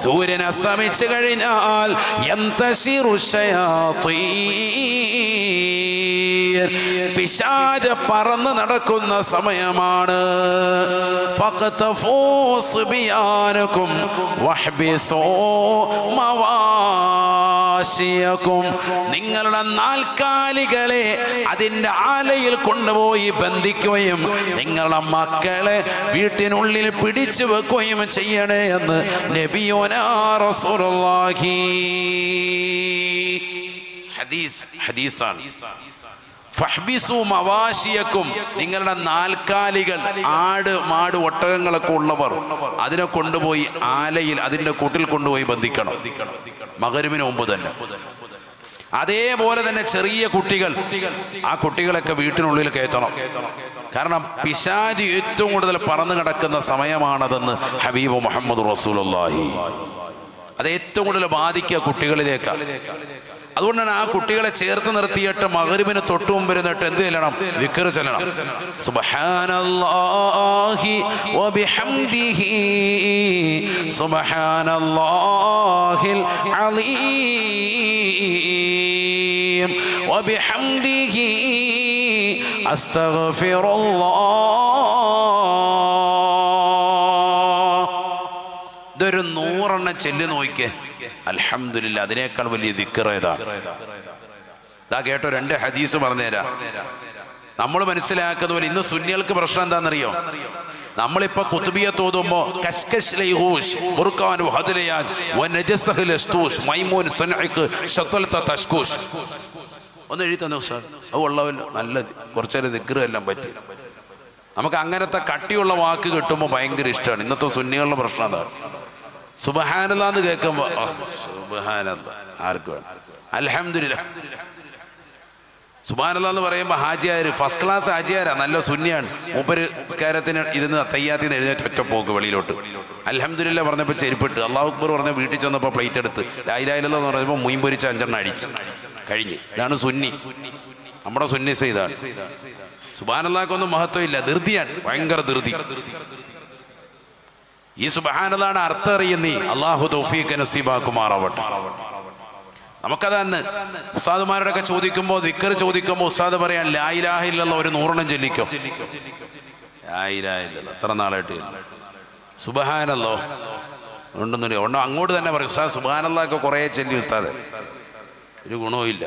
സൂര്യൻ അസ്തമിച്ചു കഴിഞ്ഞാൽ പിശാച് പറന്ന് നടക്കുന്ന സമയമാണ്. നിങ്ങളുടെ നാൽക്കാലികളെ അതിന്റെ ആലയിൽ കൊണ്ടുപോയി ബന്ധിക്കുകയും നിങ്ങളുടെ മക്കളെ വീട്ടിനുള്ളിൽ പിടിച്ചു വെക്കുകയും ചെയ്യണേ എന്ന് നബിയോനാ റസൂലുള്ളാഹി. ഹദീസാണ്. ഫഹ്ബിസു മവാശിയക്കും, നിങ്ങളുടെ നാൽക്കാലികൾ ആട് മാട് ഒട്ടകങ്ങളൊക്കെ ഉള്ളവർ അതിനെ കൊണ്ടുപോയി ആലയിൽ അതിന്റെ കൂട്ടിൽ കൊണ്ടുപോയി ബന്ധിക്കണം മഗ്‌രിബിന് മുമ്പ് തന്നെ. അതേപോലെ തന്നെ ചെറിയ കുട്ടികൾ, ആ കുട്ടികളൊക്കെ വീട്ടിനുള്ളിൽ കയറ്റണം. കാരണം പിശാച് ഏറ്റവും കൂടുതൽ പറന്നു കിടക്കുന്ന സമയമാണതെന്ന് ഹബീബ് മുഹമ്മദ് റസൂലുള്ളാഹി. അത് ഏറ്റവും കൂടുതൽ ബാധിക്കുക കുട്ടികളിലേക്കാണ്. അതുകൊണ്ടാണ് ആ കുട്ടികളെ ചേർത്ത് നിർത്തിയിട്ട് മഗ്‌രിബിന് തൊട്ട് മുമ്പ് ഇരുന്നിട്ട് എന്ത് ചെല്ലണം? ദിക്ർ ചൊല്ലണം. സുബ്ഹാനല്ലാഹി വബിഹംദിഹി സുബ്ഹാനല്ലാഹിൽ അലീം വബിഹംദിഹി അസ്തഗ്ഫിറുല്ലാഹ്. ഇതൊരു 100 ചെല്ലി നോക്കിക്കേ. അൽഹംദുലില്ലാ, അതിനേക്കാൾ വലിയ ദിക്ർ ഏതാ? ഇതാ കേട്ടോ, 2 ഹദീസ് പറഞ്ഞുതരാം. നമ്മൾ മനസ്സിലാക്കുന്ന പോലെ ഇന്ന് സുന്നികൾക്ക് പ്രശ്നം എന്താണെന്നറിയോ? നമ്മളിപ്പോ കുതുബിയ തോതുമ്പോ ഒന്ന് എഴുതി തന്നെ സാർ, അത് ഉള്ളവല്ലോ, നല്ലത്. കുറച്ചേരം ദിക്ർ എല്ലാം പറ്റി. നമുക്ക് അങ്ങനത്തെ കട്ടിയുള്ള വാക്ക് കിട്ടുമ്പോൾ ഭയങ്കര ഇഷ്ടമാണ്. ഇന്നത്തെ സുന്നികളുടെ പ്രശ്നം അതാണ്. സുബ്ഹാനല്ലാഹ് എന്ന് കേൾക്കുമ്പോ സുബ്ഹാനല്ലാഹ് ആർക്ക് വേണം? അൽഹംദുലില്ലാഹ്. സുബ്ഹാനല്ലാഹ് എന്ന് പറയുമ്പോൾ ഹാജിയാര് ഫസ്റ്റ് ക്ലാസ് ഹാജിയാരാ, നല്ല സുന്നിയാണ്. മൂപ്പര് നിസ്കാരത്തിന് ഇരുന്ന് തയ്യാത്തിന്ന് എഴുന്നേറ്റ് ഒറ്റ പോക്ക് വെളിയിലോട്ട്. അൽഹംദുലില്ലാഹ് പറഞ്ഞപ്പോൾ ചെരുപ്പിട്ട്, അല്ലാഹു അക്ബർ പറഞ്ഞ വീട്ടിൽ ചെന്നപ്പോൾ പ്ലേറ്റ് എടുത്ത് ലാ ഇലാഹ ഇല്ലല്ലാഹ് എന്ന് പറഞ്ഞപ്പോൾ മീൻ പൊരിച്ച 5 അടിച്ച് കഴിഞ്ഞ്. ഇതാണ് സുന്നി. നമ്മുടെ സുന്നിസ് ഇതാണ്. സുബ്ഹാനല്ലാഹ്ക്കൊന്നും മഹത്വം ഇല്ല, ധൃതിയാണ്, ഭയങ്കര ധൃതി. ഈ സുബ്ഹാനല്ലാഹ് അർത്ഥം അറിയുന്നീ അള്ളാഹു തൗഫീഖ് നസീബാക്കുമാറാവട്ടെ. നമുക്കതന്ന് ഉസ്താദുമാരോടൊക്കെ ചോദിക്കുമ്പോൾ ദിക്ർ ചോദിക്കുമ്പോൾ ഉസ്താദ് പറയാൻ ലാ ഇലാഹ ഇല്ലല്ലാഹ് ഒരു 100 ചൊല്ലിക്കോ. ലാ ഇലാഹ ഇല്ലല്ലാഹ് എത്ര നാളായിട്ട് സുബ്ഹാനല്ലാഹ് ഉണ്ടെന്നില്ല ഉണ്ടോ അങ്ങോട്ട് തന്നെ പറയും ഉസ്താദ് സുബ്ഹാനല്ലാഹ് ഒക്കെ കുറേ ചൊല്ലി ഉസ്താദ്, ഒരു ഗുണവും ഇല്ല.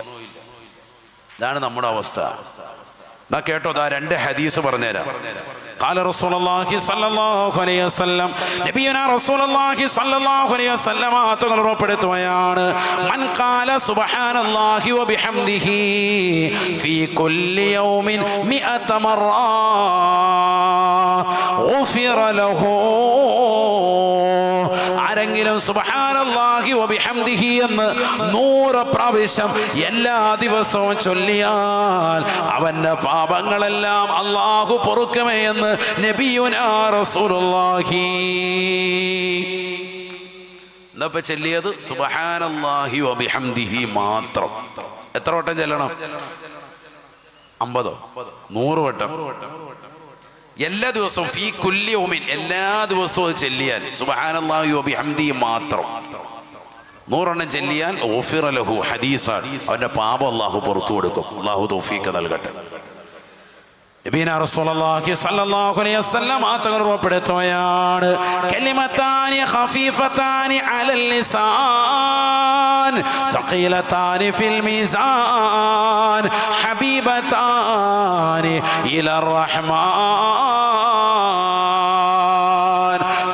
ഇതാണ് നമ്മുടെ അവസ്ഥ. എന്നാ കേട്ടോ, 2 ഹദീസ് പറഞ്ഞുതരാം. قال رسول الله صلى الله عليه وسلم, നബിയുനാ റസൂലുള്ളാഹി സ്വല്ലല്ലാഹു അലൈഹി വസല്ലം തങ്ങൾ ഉറപ്പെടുത്തുകയാണ്, മൻ ഖാല സുബ്ഹാനല്ലാഹി വബിഹംദിഹി ഫീ കുല്ലി യൗമിൻ 100 മറ ഗുഫിറ ലഹു. ആരെങ്കിലും സുബ്ഹാനല്ലാഹി വബിഹംദിഹി എന്ന് 100 പ്രാവശ്യം എല്ലാ ദിവസവും ചൊല്ലിയാൽ അവന്റെ പാപങ്ങളെല്ലാം അല്ലാഹു പൊറുക്കുമേ എന്ന് നബിയുനാ റസൂലുള്ളാഹി. എന്നപ്പോ ചൊല്ലിയത് സുബ്ഹാനല്ലാഹി വബിഹംദിഹി മാത്രം. എത്ര വട്ടം ചൊല്ലണം? 50 100 വട്ടം എല്ലാ ദിവസവും. ഫീ കുല്ലി യൗമിൻ, എല്ലാ ദിവസവും ചൊല്ലിയാൽ സുബ്ഹാനല്ലാഹി വബിഹംദിഹി മാത്രം 100 ചൊല്ലിയാൽ ഗുഫിറ ലഹു, ഹദീസാണ്, അവന്റെ പാപം അല്ലാഹു പുറത്തു കൊടുക്കും. അല്ലാഹു തൗഫീഖ് നൽകട്ടെ. നബിയുനാ റസൂലുള്ളാഹി സ്വല്ലല്ലാഹു അലൈഹി വസല്ലം തങ്ങൾ ഉറപ്പെടുത്തുകയാണ്, കലിമതാനി ഖഫീഫതാനി അലൽ ലിസാൻ സഖീലതാനി ഫിൽ മീസാൻ ഹബീബതാനി ഇലർ റഹ്മാൻ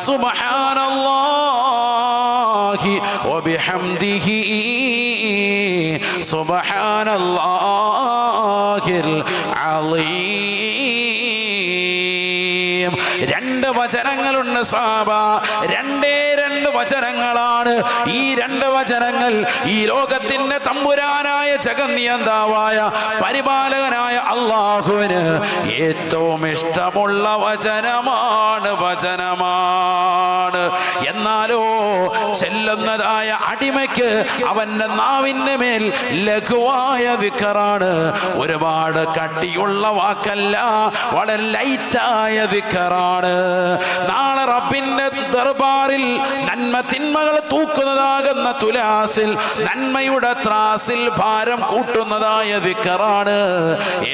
സുബ്ഹാനല്ലാഹി വബിഹംദിഹി സുബ്ഹാനല്ലാഹിൽ അലീം. 2 വചനങ്ങളുണ്ട് സാബ, 2 വചനങ്ങളാണ്. ഈ 2 വചനങ്ങൾ ഈ ലോകത്തിന്റെ തമ്പുരാനായ ജഗന്നിയന്താവായ പരിപാലകനായ അള്ളാഹുവിന് ഏറ്റവും ഇഷ്ടമുള്ള വചനമാണ്. എന്നാലോ ചെല്ലുന്നതായ അടിമയ്ക്ക് അവന്റെ നാവിന്റെ മേൽ ലഘുവായ ദിക്റാണ്. ഒരുപാട് കട്ടിയുള്ള വാക്കല്ല, വളരെ ലൈറ്റായ ദിക്റാണ്. നാളെ റബ്ബിന്റെ ദർബാറിൽ നന്മ തിന്മകൾ തൂക്കുന്നതാകുന്ന തുലാസിൽ, നന്മയുടെ ത്രാസിൽ ഭാരം കൂട്ടുന്നതായ ദിക്റാണ്.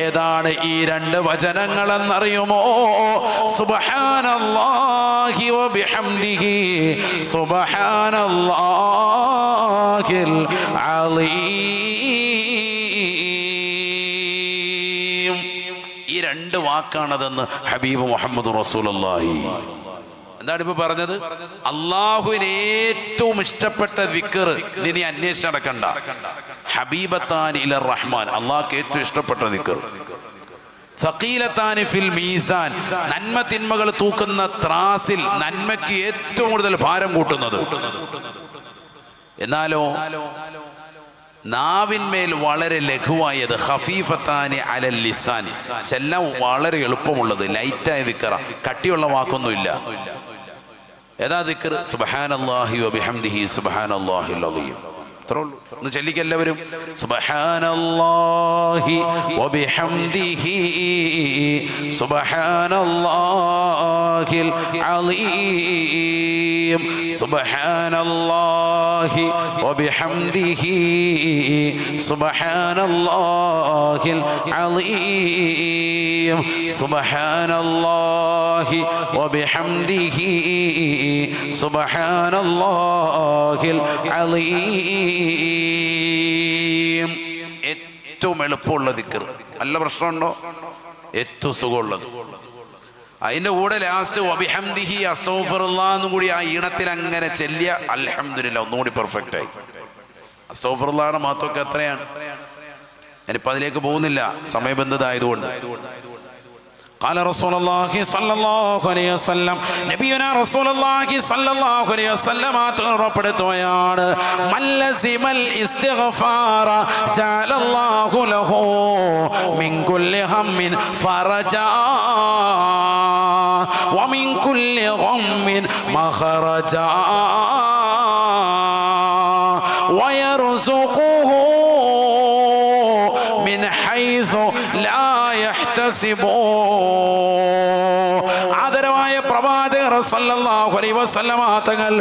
ഏതാണ് ഈ രണ്ട് വചനങ്ങളെന്നറിയുമോ? സുബ്ഹാനല്ലാഹി വബിഹംദിഹി സുബ്ഹാനല്ലാഹിൽ അലീം. ഈ രണ്ട് വാക്കാണതെന്ന് ഹബീബ് മുഹമ്മദ് റസൂലുള്ളാഹി. എന്താണ് ഇപ്പൊ പറഞ്ഞത്? അള്ളാഹുവിന് ഏറ്റവും ഇഷ്ടപ്പെട്ട ദിക്ർ നീ അന്വേഷിച്ച് നടക്കണ്ട. ഹബീബത്താനി ഇലർ റഹ്മാൻ, അള്ളാഹ്ക്ക് ഏറ്റവും ഇഷ്ടപ്പെട്ട ദിക്ർ. സഖീലത്താനി ഫിൽ മീസാൻ, നന്മ തിന്മകൾ തൂക്കുന്ന ത്രാസിൽ നന്മയ്ക്ക് ഏറ്റവും കൂടുതൽ ഭാരം കൂട്ടുന്നത്. എന്നാലോ നാവിന്മേൽ വളരെ ലഘുവായത്. ഖഫീഫത്താനി അലൽ ലിസാൻ, ചെല്ലാൻ വളരെ എളുപ്പമുള്ളത്, ലൈറ്റായ ദിക്റ, കട്ടിയുള്ള വാക്കൊന്നുമില്ല. ഏതാ ദിക്ർ? സുബ്ഹാനല്ലാഹി വബിഹംദിഹി സുബ്ഹാനല്ലാഹിൽ അലീം. ഒന്ന് ചൊല്ലിക്ക് എല്ലാവരും. സുബ്ഹാനല്ലാഹി വബിഹംദിഹി സുബ്ഹാനല്ലാഹിൽ അലീം. സുബ്ഹാനല്ലാഹി വബിഹംദിഹി സുബ്ഹാനല്ലാഹിൽ അലീം. സുബ്ഹാനല്ലാഹി വബിഹംദിഹി സുബ്ഹാനല്ലാഹിൽ അലീം. ഏറ്റവും എളുപ്പമുള്ള ദിക്ർ. നല്ല പ്രശ്നമുണ്ടോ? ഏറ്റവും സുഖമുള്ളത്. അതിന്റെ കൂടെ ലാസ്റ്റ് വബിഹംദിഹി അസ്തഗ്ഫിറുല്ലാഹ് എന്നും കൂടി ആ ഈണത്തിൽ അങ്ങനെ ചെല്ലിയ അൽഹംദുലില്ലാഹ് ഒന്നുകൂടി പെർഫെക്റ്റ് ആയി. അസ്തഗ്ഫിറുല്ലാഹിന്റെ മഹത്വമൊക്കെ എത്രയാണ്? ഞാനിപ്പോൾ അതിലേക്ക് പോകുന്നില്ല, സമയബന്ധിതമായതുകൊണ്ട്. قال رسول الله صلى الله عليه وسلم, നബിയുനാ റസൂലുള്ളാഹി സ്വല്ലല്ലാഹു അലൈഹി വസല്ലം ഉറപ്പെടുത്തുകയാണ്, മല്ലസിമൽ ഇസ്തിഗ്ഫാറ ജഅലല്ലാഹു ലഹു മിൻ കുല്ലി ഹമ്മിൻ ഫറജാ വമിൻ കുല്ലി ഗമ്മിൻ മഖറജാ വയർസുഖുഹു മിൻ ഹൈസു ലാ യഹ്തസിബു. ആദരവായ പ്രവാചകർ സല്ലല്ലാഹു അലൈഹി വസല്ലമ തങ്ങൾ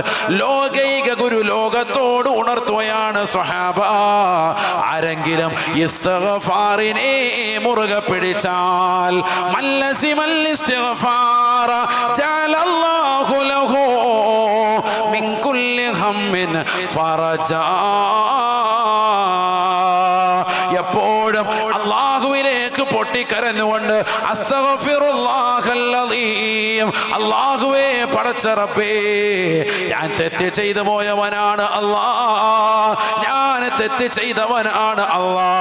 ലോകൈക ഗുരു ലോകത്തോട് ഉണർത്തുകയാണ്, സ്വഹാബ, ആരെങ്കിലും ഇസ്തിഗ്ഫാറിനെ മുറുകെ പിടിച്ചാൽ, മല്ലസിമൽ ഇസ്തിഗ്ഫാറ ജഅലല്ലാഹു ലഹു മിൻ കുല്ലി ഹമ്മിൻ ഫറജാ. എപ്പോഴും അല്ലാഹുവിലേക്ക് പൊട്ടിക്കരഞ്ഞുകൊണ്ട് അസ്തഗ്ഫിറുല്ലാഹൽ അലീം, അല്ലാഹുവേ പടച്ച റബ്ബേ, ഞാൻ തെറ്റ് ചെയ്തു പോയവനാണ് അല്ലാ, ഞാൻ തെറ്റ് ചെയ്തവനാണ് അല്ലാ,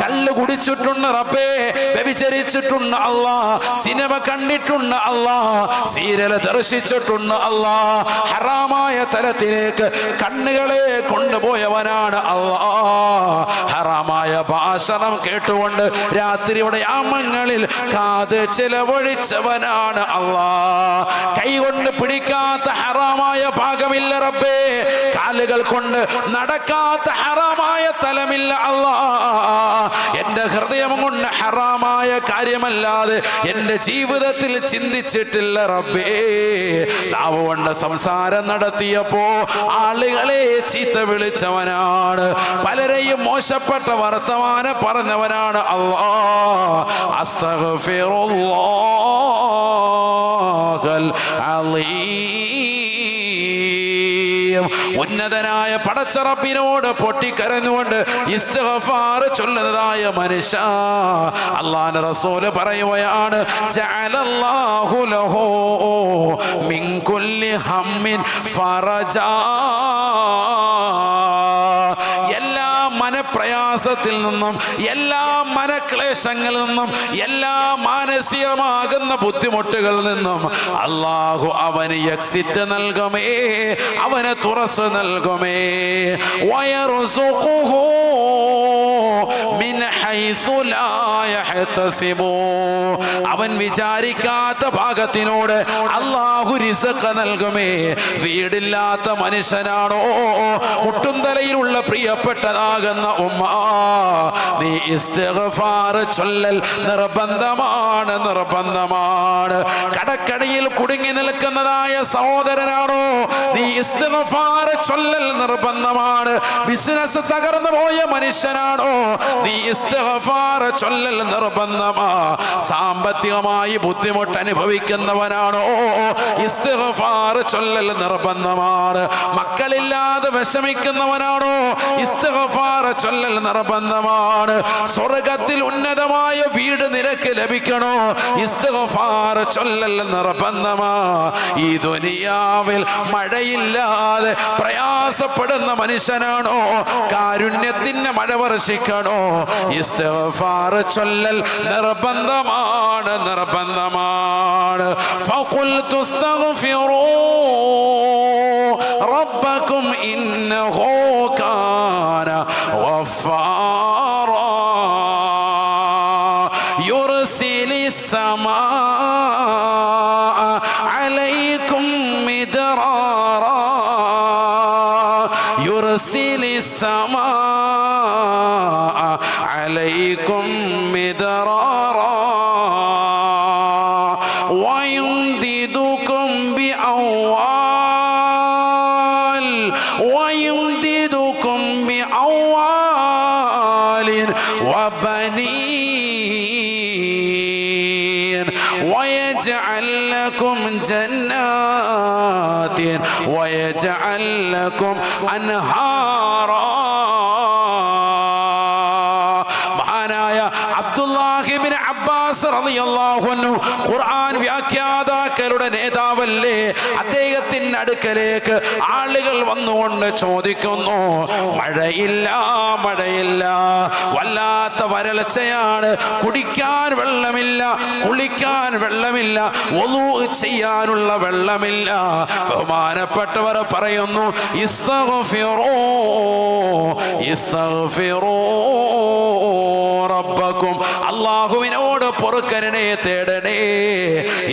കല്ല് കുടിച്ചിട്ടുണ്ട് റബ്ബേ, വ്യഭിചരിച്ചിട്ടുണ്ട് അല്ലാ, സിനിമ കണ്ടിട്ടുണ്ട് അല്ലാ, സീരിയൽ ദർശിച്ചിട്ടുണ്ട് അല്ലാ, ഹറാമായ തലത്തിലേക്ക് കണ്ണുകളെ കൊണ്ടുപോയവനാണ് അല്ലാ, ഹറാമായ ഭാഷണം കേട്ടുകൊണ്ട് രാത്രിയുടെ യാമങ്ങളിൽ കാത് ചെലവഴിച്ചവനാണ് അല്ലാ, കൈകൊണ്ട് പിടിക്കാത്ത ഹറാമായ ഭാഗമില്ല റബ്ബേ, കാലുകൾ കൊണ്ട് നടക്കാത്ത ഹറാമായ തലമില്ല അല്ലാ, എന്റെ ഹൃദയം കൊണ്ട് ഹറാമായ കാര്യമല്ലാതെ എന്റെ ജീവിതത്തിൽ ചിന്തിച്ചിട്ടില്ല റബ്ബേ. നാവ് കൊണ്ട് സംസാരം നടത്തിയപ്പോ ആളുകളെ ചീത്ത വിളിച്ചവനാണ്, പലരെയും മോശപ്പെട്ട വർത്തമാനം പറഞ്ഞവനാണ് അല്ലാ. അസ്തഗ്ഫിറുല്ലാഹൽ അലീം. ഉന്നതനായ പടച്ച റബ്ബിനോട് പൊട്ടിക്കരഞ്ഞുകൊണ്ട് ഇസ്തിഗ്ഫാർ ചൊല്ലുന്നതായ മനുഷ്യ, അല്ലാഹുവിന്റെ റസൂൽ പറയുകയാണ്, ജഅലല്ലാഹു ലഹു മിൻ കുല്ലി ഹമ്മിൻ ഫറജാ. എല്ലാ മനപ്രയാസത്തിൽ നിന്നും, എല്ലാ മനക്ലേശങ്ങളിൽ നിന്നും, എല്ലാ മാനസികമാകുന്ന ബുദ്ധിമുട്ടുകളിൽ നിന്നും അല്ലാഹു അവന് എക്സിറ്റ് നൽകുമേ, അവന് തുറസ് നൽകുമേ. വയർസുഖുഹു മിൻ ഹൈസു ലാ യഹ്തസിബു. അവൻ വിചാരിക്കാത്ത ഭാഗത്തിനോട് അല്ലാഹു റിസ്ഖ് നൽകുമേ. വീടില്ലാത്ത മനുഷ്യനാണോ? മുട്ടുംതലയിലുള്ള പ്രിയപ്പെട്ടതാകുന്ന ഉമ്മ, നീ ഇസ്തിഗ്ഫാർ ചൊല്ലൽ നിർബന്ധമാണ്, നിർബന്ധമാണ്. കടക്കണിയിൽ കുടുങ്ങി നിൽക്കുന്നതായ സഹോദരനാണോ? നീ ഇസ്തിഗ്ഫാർ ചൊല്ലൽ നിർബന്ധമാണ്. ബിസിനസ് തകർന്നു പോയ മനുഷ്യനാണോ? നീ ഇസ്തിഗ്ഫാർ ചൊല്ലൽ നിർബന്ധമാ. സാമ്പത്തികമായി ബുദ്ധിമുട്ട് അനുഭവിക്കുന്നവനാണോ? ഇസ്തിഗ്ഫാർ ചൊല്ലൽ നിർബന്ധമാണ്. മക്കളില്ലാതെ വിഷമിക്കുന്നവനാണോ? ഇസ്തിഗ്ഫാർ ചൊല്ലൽ നിർബന്ധമാണ്. സ്വർഗത്തിൽ ഉന്നതമായ വീട് നിനക്ക് ലഭിക്കണോ? ഇസ്തിഗ്ഫാർ ചൊല്ലൽ നിർബന്ധമാ. ഈ ദുനിയാവിൽ മഴയില്ലാതെ പ്രയാസപ്പെടുന്ന മനുഷ്യനാണോ? കാരുണ്യത്തിന് മഴ വർഷിക്കണോ? ഇസ്തിഗ്ഫാർ ചൊല്ലൽ നിർബന്ധമാണ്, നിർബന്ധമാണ്. ഫഖുൽതു ഇസ്തഗ്ഫിറൂ റബ്ബക്കും ഇന്നഹു കാന ഗഫാറാ യുർസിലിസ് സമാഅ അലൈക്കും മിദ്റാറാ യുർസിലിസ് സമാഅ അലൈക്കും മിദ്റാറാ വയുംദിദുകും ബിഅംവാൽ ويمددكم بأموال وبنين ويجعل لكم جنات ويجعل لكم أنهارا. അബ്ദുല്ലാഹിബ്നു അബ്ബാസ് റളിയല്ലാഹു അൻഹു ഖുർആൻ വ്യാഖ്യാതാക്കളുടെ നേതാവല്ലേ? അദ്ദേഹത്തിന്റെ അടുക്കലേക്ക് ആളുകൾ വന്നുകൊണ്ട് ചോദിക്കുന്നു, മഴയില്ല, മഴയില്ല, വല്ലാത്ത വരൾച്ചയാണ്, കുടിക്കാൻ വെള്ളമില്ല, കുളിക്കാൻ വെള്ളമില്ല, വുളൂ ചെയ്യാനുള്ള വെള്ളമില്ല. ബഹുമാനപ്പെട്ടവർ പറയുന്നു, ഇസ്തഗ്ഫിറൂ ഇസ്തഗ്ഫിറൂ റബ്ബക്കും, അല്ലാഹുവിനോട് പൊറുക്കലിനെ തേടണേ.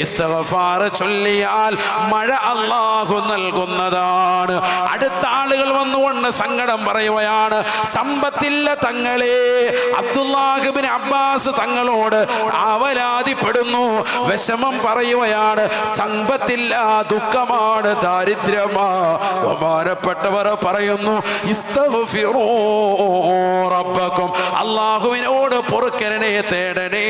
ഇസ്തിഗ്ഫാർ ചൊല്ലിയാൽ മഴ അല്ലാഹു നൽകുന്നതാണ്. അടുത്ത ആളുകൾ വന്നുകൊണ്ട് സങ്കടം പറയുകയാണ്, സമ്പത്തില്ല തങ്ങളെ. അബ്ദുല്ലാഹിബ്നു അബ്ബാസ് തങ്ങളോട് ആവലാതിപ്പെടുന്നു, വിഷമം പറയുകയാണ്. സമ്പത്തില്ല, ദുഃഖമാണ്, ദാരിദ്ര്യമാ. ബഹുമാനപ്പെട്ടവർ പറയുന്നു, ഇസ്തഗ്ഫിറൂ റബ്ബക്കും, അല്ലാഹുവിനോട് പൊറുക്കലിനെ തേടണേ.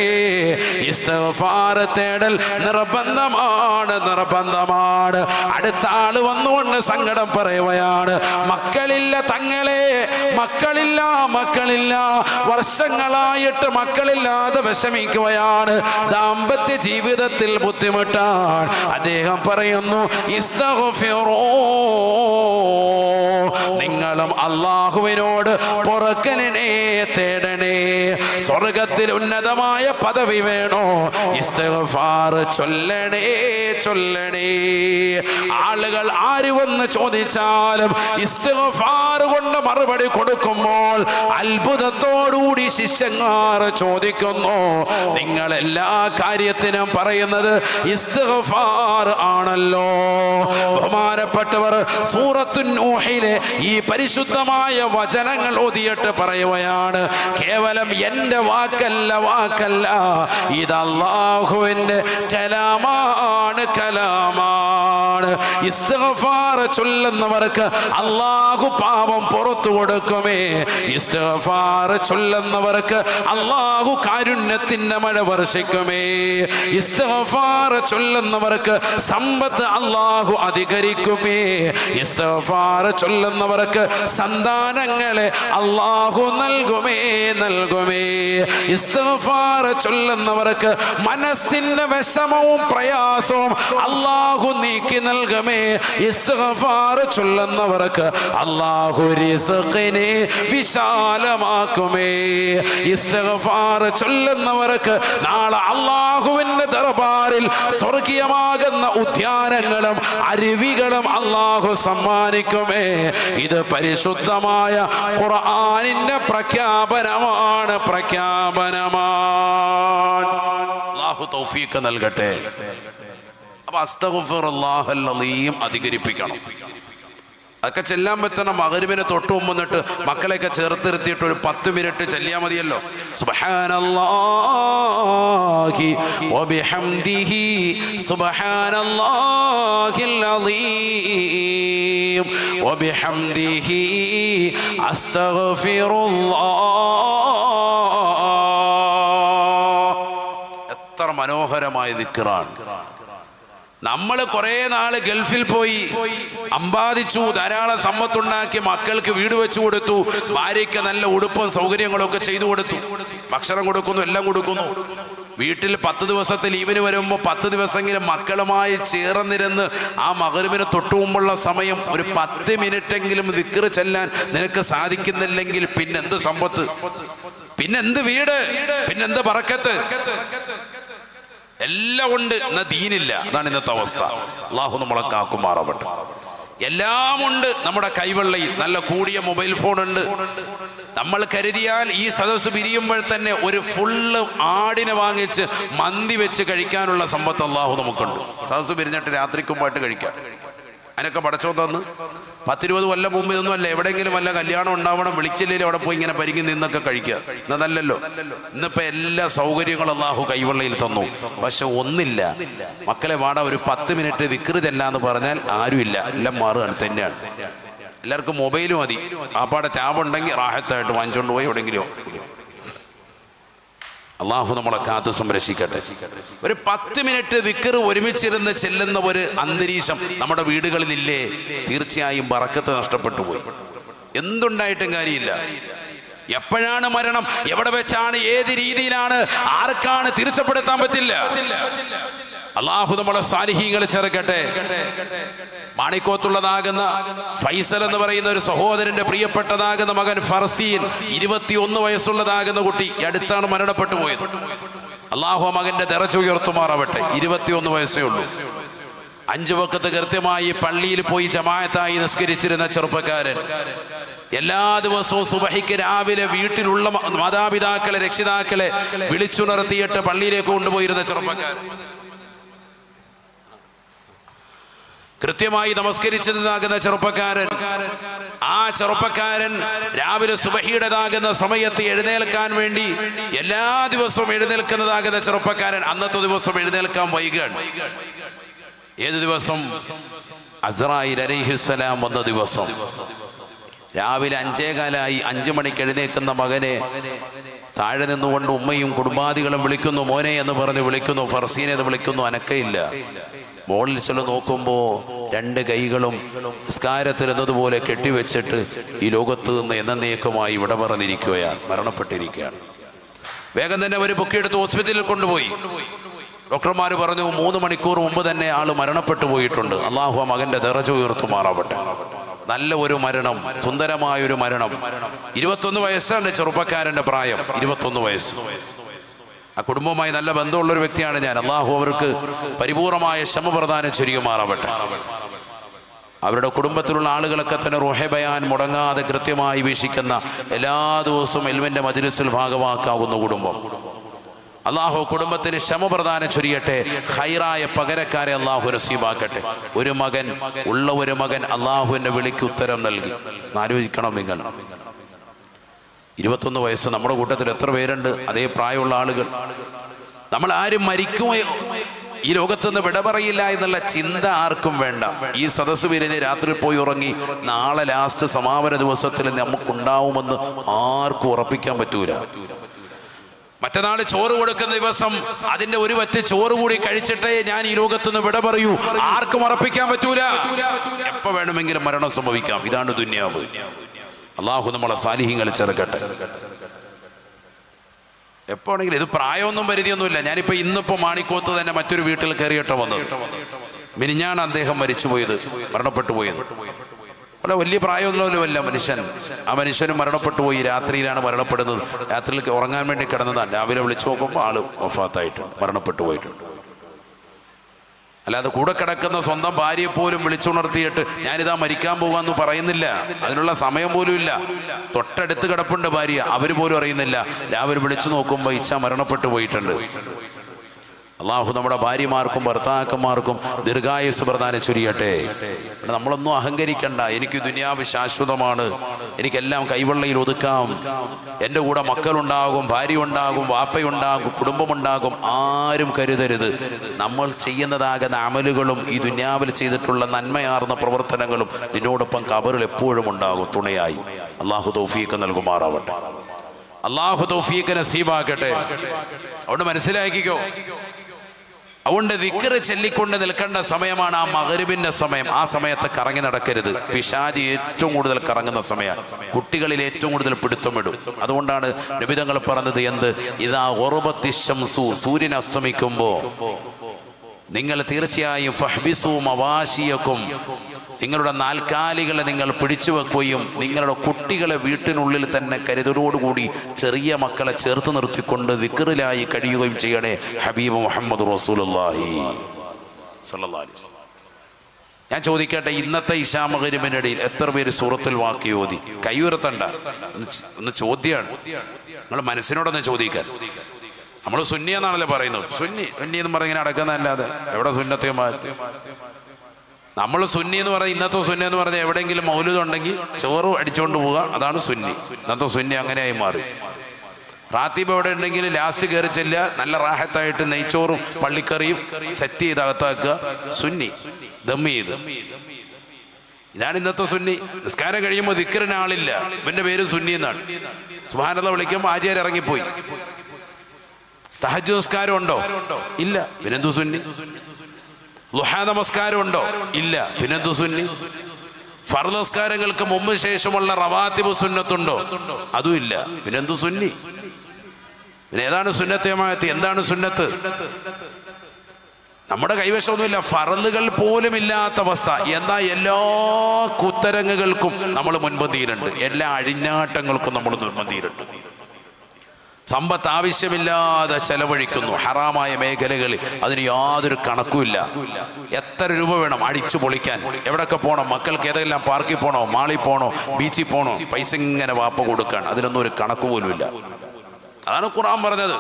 ഇസ്തിഗ്ഫാർ തേടൽ നിർബന്ധമാണ്, നിർബന്ധമാണ്. അടുത്ത ആള് വന്നുകൊണ്ട് സങ്കടം പറയുകയാണ്, മക്കളില്ല തങ്ങളെ, മക്കളില്ല, മക്കളില്ല, വർഷങ്ങളായിട്ട് മക്കളില്ലാതെ വിഷമിക്കുകയാണ്, ദാമ്പത്യ ജീവിതത്തിൽ ബുദ്ധിമുട്ടാണ്. അദ്ദേഹം പറയുന്നു, ഇസ്തഗ്ഫിറൂ, നിങ്ങളും അല്ലാഹുവിനോട് പൊറുക്കലിനെ തേടണേ. സ്വർഗത്തിൽ ഉന്നതമായ പദവി വേണോ? ഇസ്തിഗ്ഫാർ ചൊല്ലണേ, ചൊല്ലണേ. ആളുകൾ ആര് വന്ന് ചോദിച്ചാലും ഇസ്തിഗ്ഫാർ കൊണ്ട് മറുപടി കൊടുക്കുമ്പോൾ അത്ഭുതത്തോടുകൂടി ശിഷ്യന്മാർ ചോദിക്കുന്നു, നിങ്ങൾ എല്ലാ കാര്യത്തിനും പറയുന്നത് ഇസ്തിഗ്ഫാർ ആണല്ലോ? ബഹുമാനപ്പെട്ടവർ സൂറത്തു നൂഹിലെ ഈ പരിശുദ്ധമായ വചനങ്ങൾ ഓതിയിട്ട് പറയുകയാണ്, കേവലം എന്റെ വാക്കല്ല, വാക്കല്ല, ഇത് അല്ലാഹുവിന്റെ കലാമാണ്, കലാമാണ്. ഇസ്തിഗ്ഫാർ ചൊല്ലുന്നവർക്ക് അല്ലാഹു പാപം പുറത്തു കൊടുക്കുമേ. ഇസ്തിഗ്ഫാർ ചൊല്ലുന്നവർക്ക് അല്ലാഹു കാരുണ്യത്തിന്റെ മഴ വർഷിക്കുമേ. ഇസ്തിഗ്ഫാർ ചൊല്ലുന്നവർക്ക് സമ്പത്ത് അല്ലാഹു അധികരിക്കുമേ. ഇസ്തിഗ്ഫാർ ചൊല്ലുന്നവർക്ക് സന്താനങ്ങളെ അല്ലാഹു നൽകുമേ, നൽകുമേ. ഇസ്തിഗ്ഫാർ ചൊല്ലുന്നവർക്ക് മനസ്സിന്റെ വിഷമവും പ്രയാസവും അല്ലാഹു നീക്കി നൽകമേ. ഇസ്തിഗ്ഫാർ ചൊല്ലുന്നവർക്ക് അല്ലാഹു റിസ്ഖിനെ വിശാലമാക്കുമേ. ഇസ്തിഗ്ഫാർ ചൊല്ലുന്നവർക്ക് നാളെ അല്ലാഹുവിന്റെ ദർബാറിൽ സ്വർഗീയമാകുന്ന ഉദ്യാനങ്ങളും അരുവികളും അല്ലാഹു സമ്മാനിക്കുമേ. ഇത് പരിശുദ്ധമായ ഖുർആനിന്റെ പ്രഖ്യാപനമാണ്. അല്ലാഹു തൗഫീഖ് നൽകട്ടെ. അപ്പൊ അസ്തഗ്ഫിറുല്ലാഹൽ അലീം അധികരിപ്പിക്കണം. അതൊക്കെ ചെല്ലാൻ പറ്റണം. മഗ്‌രിബിന് തൊട്ട് മുമ്പ് നിന്നിട്ട് മക്കളെയൊക്കെ ചേർത്തിരുത്തിയിട്ട് ഒരു 10 മിനിറ്റ് ചെല്ലിയാൽ മതിയല്ലോ. സുബ്ഹാനല്ലാഹി വബിഹംദിഹി സുബ്ഹാനല്ലാഹിൽ അലീം വബിഹംദിഹി അസ്തഗ്ഫിറുല്ലാഹ്. എത്ര മനോഹരമായ ദിക്റാണ്. നമ്മൾ കുറെ നാള് ഗൾഫിൽ പോയി അമ്പാദിച്ചു, ധാരാളം സമ്പത്തുണ്ടാക്കി, മക്കൾക്ക് വീട് വെച്ചു കൊടുത്തു, ഭാര്യയ്ക്ക് നല്ല ഉടുപ്പും സൗകര്യങ്ങളും ഒക്കെ ചെയ്തു കൊടുത്തു, ഭക്ഷണം കൊടുക്കുന്നു, എല്ലാം കൊടുക്കുന്നു. വീട്ടിൽ 10 ദിവസത്തെ ലീവിന് വരുമ്പോൾ 10 ദിവസമെങ്കിലും മക്കളുമായി ചേർന്നിരുന്ന് ആ മഗ്‌രിബിന് തൊട്ടു മുമ്പുള്ള സമയം ഒരു 10 മിനിറ്റെങ്കിലും ദിക്ർ ചെല്ലാൻ നിനക്ക് സാധിക്കുന്നില്ലെങ്കിൽ പിന്നെന്ത് സമ്പത്ത്, പിന്നെന്ത് വീട്, പിന്നെന്ത് ബറക്കത്ത്? എല്ലാം ഉണ്ട്, എന്നാ ദീനില്ല. അതാണ് ഇന്നത്തെ അവസ്ഥ. അല്ലാഹു നമ്മളെ കാക്കുമാറാവട്ടെ. എല്ലാം ഉണ്ട് നമ്മുടെ കൈവെള്ളയിൽ. നല്ല കൂടിയ മൊബൈൽ ഫോൺ ഉണ്ട്. നമ്മൾ കരുതിയാൽ ഈ സദസ്സ് പിരിയുമ്പോൾ തന്നെ ഒരു ഫുള്ള് ആടിനെ വാങ്ങിച്ച് മന്തി വെച്ച് കഴിക്കാനുള്ള സമ്പത്ത് അല്ലാഹു നമുക്കുണ്ട്. സദസ്സ് പിരിഞ്ഞിട്ട് രാത്രിക്കുമ്പായിട്ട് കഴിക്കാം. അതിനൊക്കെ പടച്ചോൻ തന്ന് 10-20 കൊല്ലം മുമ്പ് ഇതൊന്നും അല്ല. എവിടെയെങ്കിലും വല്ല കല്യാണം ഉണ്ടാവണം, വിളിച്ചില്ലെങ്കിൽ അവിടെ പോയി ഇങ്ങനെ പരിങ്ങി നിന്നൊക്കെ കഴിക്കുക. എന്നതല്ലല്ലോ. ഇന്നിപ്പോ എല്ലാ സൗകര്യങ്ങളും അല്ലാഹു കൈവെള്ളയിൽ തന്നു. പക്ഷെ ഒന്നില്ല, മക്കളെ വാടാ ഒരു 10 മിനിറ്റ് ദിക്ർ ചെല്ലാന്ന് പറഞ്ഞാൽ ആരുമില്ല. എല്ലാം മാറുകയാണ് തന്നെയാണ്. എല്ലാവർക്കും മൊബൈൽ മതി. ആപ്പാടെ ടാബ് ഉണ്ടെങ്കിൽ റാഹത്തായിട്ട് വാങ്ങിച്ചുകൊണ്ട് പോയി എവിടെയെങ്കിലും. അള്ളാഹു നമ്മളെ കാത്തു സംരക്ഷിക്കട്ടെ. ഒരു 10 മിനിറ്റ് ദിക്ർ ഒരുമിച്ചിരുന്ന് ചെല്ലുന്ന ഒരു അന്തരീക്ഷം നമ്മുടെ വീടുകളിലില്ലേ? തീർച്ചയായും ബറക്കത്ത് നഷ്ടപ്പെട്ടു പോയി. എന്തുണ്ടായിട്ടും കാര്യമില്ല. എപ്പോഴാണ് മരണം, എവിടെ വെച്ചാണ്, ഏത് രീതിയിലാണ്, ആർക്കാണ് തിരിച്ചപ്പെടുത്താൻ പറ്റില്ല. അള്ളാഹു നമ്മളെ സാലിഹീങ്ങൾ ചേർക്കട്ടെ. മാണിക്കോത്തുള്ളതാകുന്ന ഫൈസൽ എന്ന് പറയുന്ന ഒരു സഹോദരന്റെ പ്രിയപ്പെട്ടതാകുന്ന മകൻ ഫർസീൻ, 21 വയസ്സുള്ളതാകുന്ന കുട്ടി, അടുത്താണ് മരണപ്പെട്ടു പോയത്. അള്ളാഹു മകന്റെ ദറജ ഉയർത്തുമാറാവട്ടെ. 21 വയസ്സേ ഉള്ളൂ. 5 വഖത്ത് കൃത്യമായി പള്ളിയിൽ പോയി ജമാഅത്തായി നിസ്കരിച്ചിരുന്ന ചെറുപ്പക്കാരൻ. എല്ലാ ദിവസവും സുബഹിക്ക് രാവിലെ വീട്ടിലുള്ള മാതാപിതാക്കളെ, രക്ഷിതാക്കളെ വിളിച്ചുണർത്തിയിട്ട് പള്ളിയിലേക്ക് കൊണ്ടുപോയിരുന്ന ചെറുപ്പക്കാരൻ, കൃത്യമായി നമസ്കരിച്ചതാകുന്ന ചെറുപ്പക്കാരൻ. ആ ചെറുപ്പക്കാരൻ രാവിലെ സുബഹിയുടേതാകുന്ന സമയത്ത് എഴുന്നേൽക്കാൻ വേണ്ടി എല്ലാ ദിവസവും എഴുന്നേൽക്കുന്നതാകുന്ന ചെറുപ്പക്കാരൻ അന്നത്തെ ദിവസം എഴുന്നേൽക്കാൻ വൈകാൻ. ഏത് ദിവസം? അസ്രായീൽ അലൈഹിസ്സലാം വന്ന ദിവസം. രാവിലെ 5:15 5 മണിക്ക് എഴുന്നേൽക്കുന്ന മകനെ താഴെ നിന്നുകൊണ്ട് ഉമ്മയും കുടുംബാദികളും വിളിക്കുന്നു, മോനെ എന്ന് പറഞ്ഞ് വിളിക്കുന്നു. ഫർസീനെ എന്ന് വിളിക്കുന്നു, അനക്കയില്ല. മോളിൽ ചെന്ന് നോക്കുമ്പോൾ 2 കൈകളും നിസ്കാരത്തിൽ എന്നതുപോലെ കെട്ടിവെച്ചിട്ട് ഈ ലോകത്ത് നിന്ന് എന്നേക്കുമായി ഇവിടെ പറഞ്ഞിരിക്കുകയാണ്, മരണപ്പെട്ടിരിക്കുകയാണ്. വേഗം തന്നെ ഒരു പൊക്കിയെടുത്ത് ഹോസ്പിറ്റലിൽ കൊണ്ടുപോയി. ഡോക്ടർമാർ പറഞ്ഞു 3 മണിക്കൂർ മുമ്പ് തന്നെ ആള് മരണപ്പെട്ടു പോയിട്ടുണ്ട്. അള്ളാഹു മകന്റെ ദറജ ഉയർത്തുമാറാവട്ടെ. നല്ല ഒരു മരണം, സുന്ദരമായൊരു മരണം. 21 വയസ്സാണ് ചെറുപ്പക്കാരന്റെ പ്രായം. 21 വയസ്സ്. ആ കുടുംബവുമായി നല്ല ബന്ധമുള്ളൊരു വ്യക്തിയാണ് ഞാൻ. അള്ളാഹു അവർക്ക് പരിപൂർണമായ ക്ഷമ പ്രദാനം ചൊരിയുമാറാവട്ടെ. അവരുടെ കുടുംബത്തിലുള്ള ആളുകളൊക്കെ തന്നെ റുഹെ ബയാൻ മുടങ്ങാതെ കൃത്യമായി വീക്ഷിക്കുന്ന, എല്ലാ ദിവസവും ഇൽമിന്റെ മജ്‌ലിസിൽ ഭാഗമാക്കാവുന്ന കുടുംബം. അള്ളാഹു കുടുംബത്തിന് ക്ഷമ പ്രദാനം ചൊരിയട്ടെ. ഖൈറായ പകരക്കാരെ അള്ളാഹു നസീബാക്കട്ടെ. ഒരു മകൻ അള്ളാഹുവിന്റെ വിളിക്ക് ഉത്തരം നൽകി. ആലോചിക്കണം നിങ്ങൾ. 21 വയസ്സ്. നമ്മുടെ കൂട്ടത്തിൽ എത്ര പേരുണ്ട് അതേ പ്രായമുള്ള ആളുകൾ? നമ്മൾ ആരും മരിക്കുമോ, ഈ ലോകത്തുനിന്ന് വിട പറയില്ല എന്നുള്ള ചിന്ത ആർക്കും വേണ്ട. ഈ സദസ്സ് വിരിഞ്ഞ് രാത്രി പോയി ഉറങ്ങി നാളെ ലാസ്റ്റ് സമാപന ദിവസത്തിൽ നമുക്കുണ്ടാവുമെന്ന് ആർക്കും ഉറപ്പിക്കാൻ പറ്റൂല. മറ്റന്നാൾ ചോറ് കൊടുക്കുന്ന ദിവസം അതിന്റെ ഒരു വറ്റ് ചോറ് കൂടി കഴിച്ചിട്ടേ ഞാൻ ഈ ലോകത്തുനിന്ന് വിട പറയൂ. ആർക്കും ഉറപ്പിക്കാൻ പറ്റൂല. എപ്പോ വേണമെങ്കിലും മരണം സംഭവിക്കാം. ഇതാണ് ദുനിയാവ്. അള്ളാഹു നമ്മളെ സാലിഹ്യങ്ങൾ ചേർക്കട്ടെ. എപ്പോഴെങ്കിലും ഇത് പ്രായമൊന്നും പരിധിയൊന്നുമില്ല. ഞാനിപ്പോ ഇന്നിപ്പോ മാണിക്കോത്ത് തന്നെ മറ്റൊരു വീട്ടിൽ കയറിയിട്ട് വന്നത്. മിനിഞ്ഞാണ് അദ്ദേഹം മരിച്ചുപോയത്, മരണപ്പെട്ടു പോയത്. വളരെ വലിയ പ്രായമൊന്നുമില്ല മനുഷ്യൻ. ആ മനുഷ്യനും മരണപ്പെട്ടു പോയി. രാത്രിയിലാണ് മരണപ്പെടുന്നത്. രാത്രിയിൽ ഉറങ്ങാൻ വേണ്ടി കിടന്നതാണ്. രാവിലെ വിളിച്ചു നോക്കുമ്പോൾ ആള് വഫാത്തായിട്ടുണ്ട്, മരണപ്പെട്ടു പോയിട്ടുണ്ട്. അല്ലാതെ കൂടെ കിടക്കുന്ന സ്വന്തം ഭാര്യയെ പോലും വിളിച്ചുണർത്തിയിട്ട് ഞാനിതാ മരിക്കാൻ പോകാമെന്ന് പറയുന്നില്ല. അതിനുള്ള സമയം പോലും ഇല്ല. തൊട്ടടുത്ത് കിടപ്പുണ്ട് ഭാര്യ, അവര് പോലും അറിയുന്നില്ല. രാവിലെ വിളിച്ചു നോക്കുമ്പോൾ ഇച്ഛ മരണപ്പെട്ടു പോയിട്ടുണ്ട്. അള്ളാഹു നമ്മുടെ ഭാര്യമാർക്കും ഭർത്താക്കന്മാർക്കും ദീർഘായുസ് പ്രദാനം ചൊരിയട്ടെ. നമ്മളൊന്നും അഹങ്കരിക്കണ്ട. എനിക്ക് ദുനിയാവ് ശാശ്വതമാണ്, എനിക്കെല്ലാം കൈവെള്ളയിൽ ഒതുക്കാം, എൻ്റെ കൂടെ മക്കളുണ്ടാകും, ഭാര്യ ഉണ്ടാകും, വാപ്പയുണ്ടാകും, കുടുംബമുണ്ടാകും. ആരും കരുതരുത്. നമ്മൾ ചെയ്യുന്നതാകുന്ന അമലുകളും ഈ ദുനിയാവിൽ ചെയ്തിട്ടുള്ള നന്മയാർന്ന പ്രവർത്തനങ്ങളും ഇതിനോടൊപ്പം ഖബറിൽ എപ്പോഴും ഉണ്ടാകും തുണയായി. അള്ളാഹു തൗഫീഖ് നൽകുമാറാവട്ടെ. അള്ളാഹു തൗഫീഖ് നസീബാക്കട്ടെ. അതുകൊണ്ട് മനസ്സിലാക്കിക്കോ, അതുകൊണ്ട് ദിക്ർ ചൊല്ലിക്കൊണ്ട് നിൽക്കേണ്ട സമയമാണ് ആ മഗ്‌രിബിന്റെ സമയം. ആ സമയത്ത് കറങ്ങി നടക്കരുത്. പിശാച് ഏറ്റവും കൂടുതൽ കറങ്ങുന്ന സമയമാണ്. കുട്ടികളിൽ ഏറ്റവും കൂടുതൽ പിടുത്തമിടും. അതുകൊണ്ടാണ് നബി തങ്ങൾ പറഞ്ഞത് എന്ത്, ഇദാ ഗുർബത്തി ശംസു, സൂര്യൻ അസ്തമിക്കുമ്പോൾ നിങ്ങൾ തീർച്ചയായും ഫഹ്ബിസു മവാശിയക്കും, നിങ്ങളുടെ നാൽക്കാലികളെ നിങ്ങൾ പിടിച്ചു വെക്കുകയും നിങ്ങളുടെ കുട്ടികളെ വീട്ടിനുള്ളിൽ തന്നെ കരുതലോടുകൂടി ചെറിയ മക്കളെ ചേർത്ത് നിർത്തിക്കൊണ്ട് ദിക്റിലായി കഴിയുകയും ചെയ്യണേ. ഹബീബ് മുഹമ്മദ് റസൂലുള്ളാഹി സ്വല്ലല്ലാഹു അലൈഹി വസല്ലം. ഞാൻ ചോദിക്കട്ടെ, ഇന്നത്തെ ഇശാ മഗ്‌രിബിനിടയിൽ എത്ര പേര് സൂറത്തുൽ വാഖിയ ഓതി? കൈ ഉയർത്തണ്ട, ഒന്ന് ചോദ്യമാണ്. നിങ്ങൾ മനസ്സിനോടൊന്ന് ചോദിക്കാൻ. നമ്മൾ സുന്നി എന്നാണല്ലോ പറയുന്നത്. സുന്നി എന്ന് പറഞ്ഞിങ്ങനെ അടക്കുന്നതല്ലാതെ എവിടെ സുന്നത്തെ മാറ്റി? നമ്മൾ സുന്നി എന്ന് പറഞ്ഞാൽ, ഇന്നത്തെ സുന്നി എന്ന് പറഞ്ഞാൽ എവിടെയെങ്കിലും മൗലൂദ് ഉണ്ടെങ്കിൽ ചോറ് അടിച്ചുകൊണ്ട് പോവുക, അതാണ് സുന്നി. ഇന്നത്തെ സുന്നി അങ്ങനെയായി മാറി. റാത്തീബ് എവിടെ ഉണ്ടെങ്കിൽ ലാസ്റ്റ് കയറി ചെല്ലുക, നല്ല റാഹത്തായിട്ട് നെയ്ച്ചോറും പള്ളിക്കറിയും സെറ്റ് ചെയ്ത് അകത്താക്കുക, സുന്നി ദമ്മ് ചെയ്ത്. ഇതാണ് ഇന്നത്തെ സുന്നി. നിസ്കാരം കഴിയുമ്പോൾ ദിക്റിന് ആളില്ല, ഇവന്റെ പേര് സുന്നി എന്നാണ്. സുബ്ഹാനല്ലാഹ് വിളിക്കുമ്പോൾ ആചാര്യ ഇറങ്ങിപ്പോയി. തഹജ്ജുദ് നിസ്കാരം ഉണ്ടോ? ഇല്ല, പിന്നെന്തു സുന്നി? ളുഹാ നമസ്കാരം ഉണ്ടോ? ഇല്ല, പിന്നെന്തു സുന്നി? ഫർള് നമസ്കാരങ്ങൾക്ക് മുമ്പ് ശേഷമുള്ള റവാത്തിബ് സുന്നത്തുണ്ടോ? അതും ഇല്ല, പിന്നെന്തു സുന്നി? പിന്നെ ഏതാണ് സുന്നത്ത് ജമാഅത്ത്? എന്താണ് സുന്നത്ത്? നമ്മുടെ കൈവശമൊന്നുമില്ല, ഫർളുകൾ പോലും ഇല്ലാത്ത അവസ്ഥ. എന്നാൽ എല്ലാ കുത്തരങ്ങുകൾക്കും നമ്മൾ മുൻപന്തിയിലുണ്ട്, എല്ലാ അഴിഞ്ഞാട്ടങ്ങൾക്കും നമ്മൾ മുൻപന്തിയിലുണ്ട്. സമ്പത്ത് ആവശ്യമില്ലാതെ ചെലവഴിക്കുന്നു ഹറാമായ മേഖലകളിൽ, അതിന് യാതൊരു കണക്കുമില്ല. എത്ര രൂപ വേണം അടിച്ചു പൊളിക്കാൻ? എവിടെയൊക്കെ പോകണം? മക്കൾക്ക് ഏതെല്ലാം പാർക്കിൽ പോകണോ, മാളിൽ പോകണോ, ബീച്ചിൽ പോകണോ? പൈസ ഇങ്ങനെ വാപ്പ കൊടുക്കാൻ, അതിനൊന്നും ഒരു കണക്ക് പോലും ഇല്ല. അതാണ് ഖുർആൻ പറഞ്ഞത്.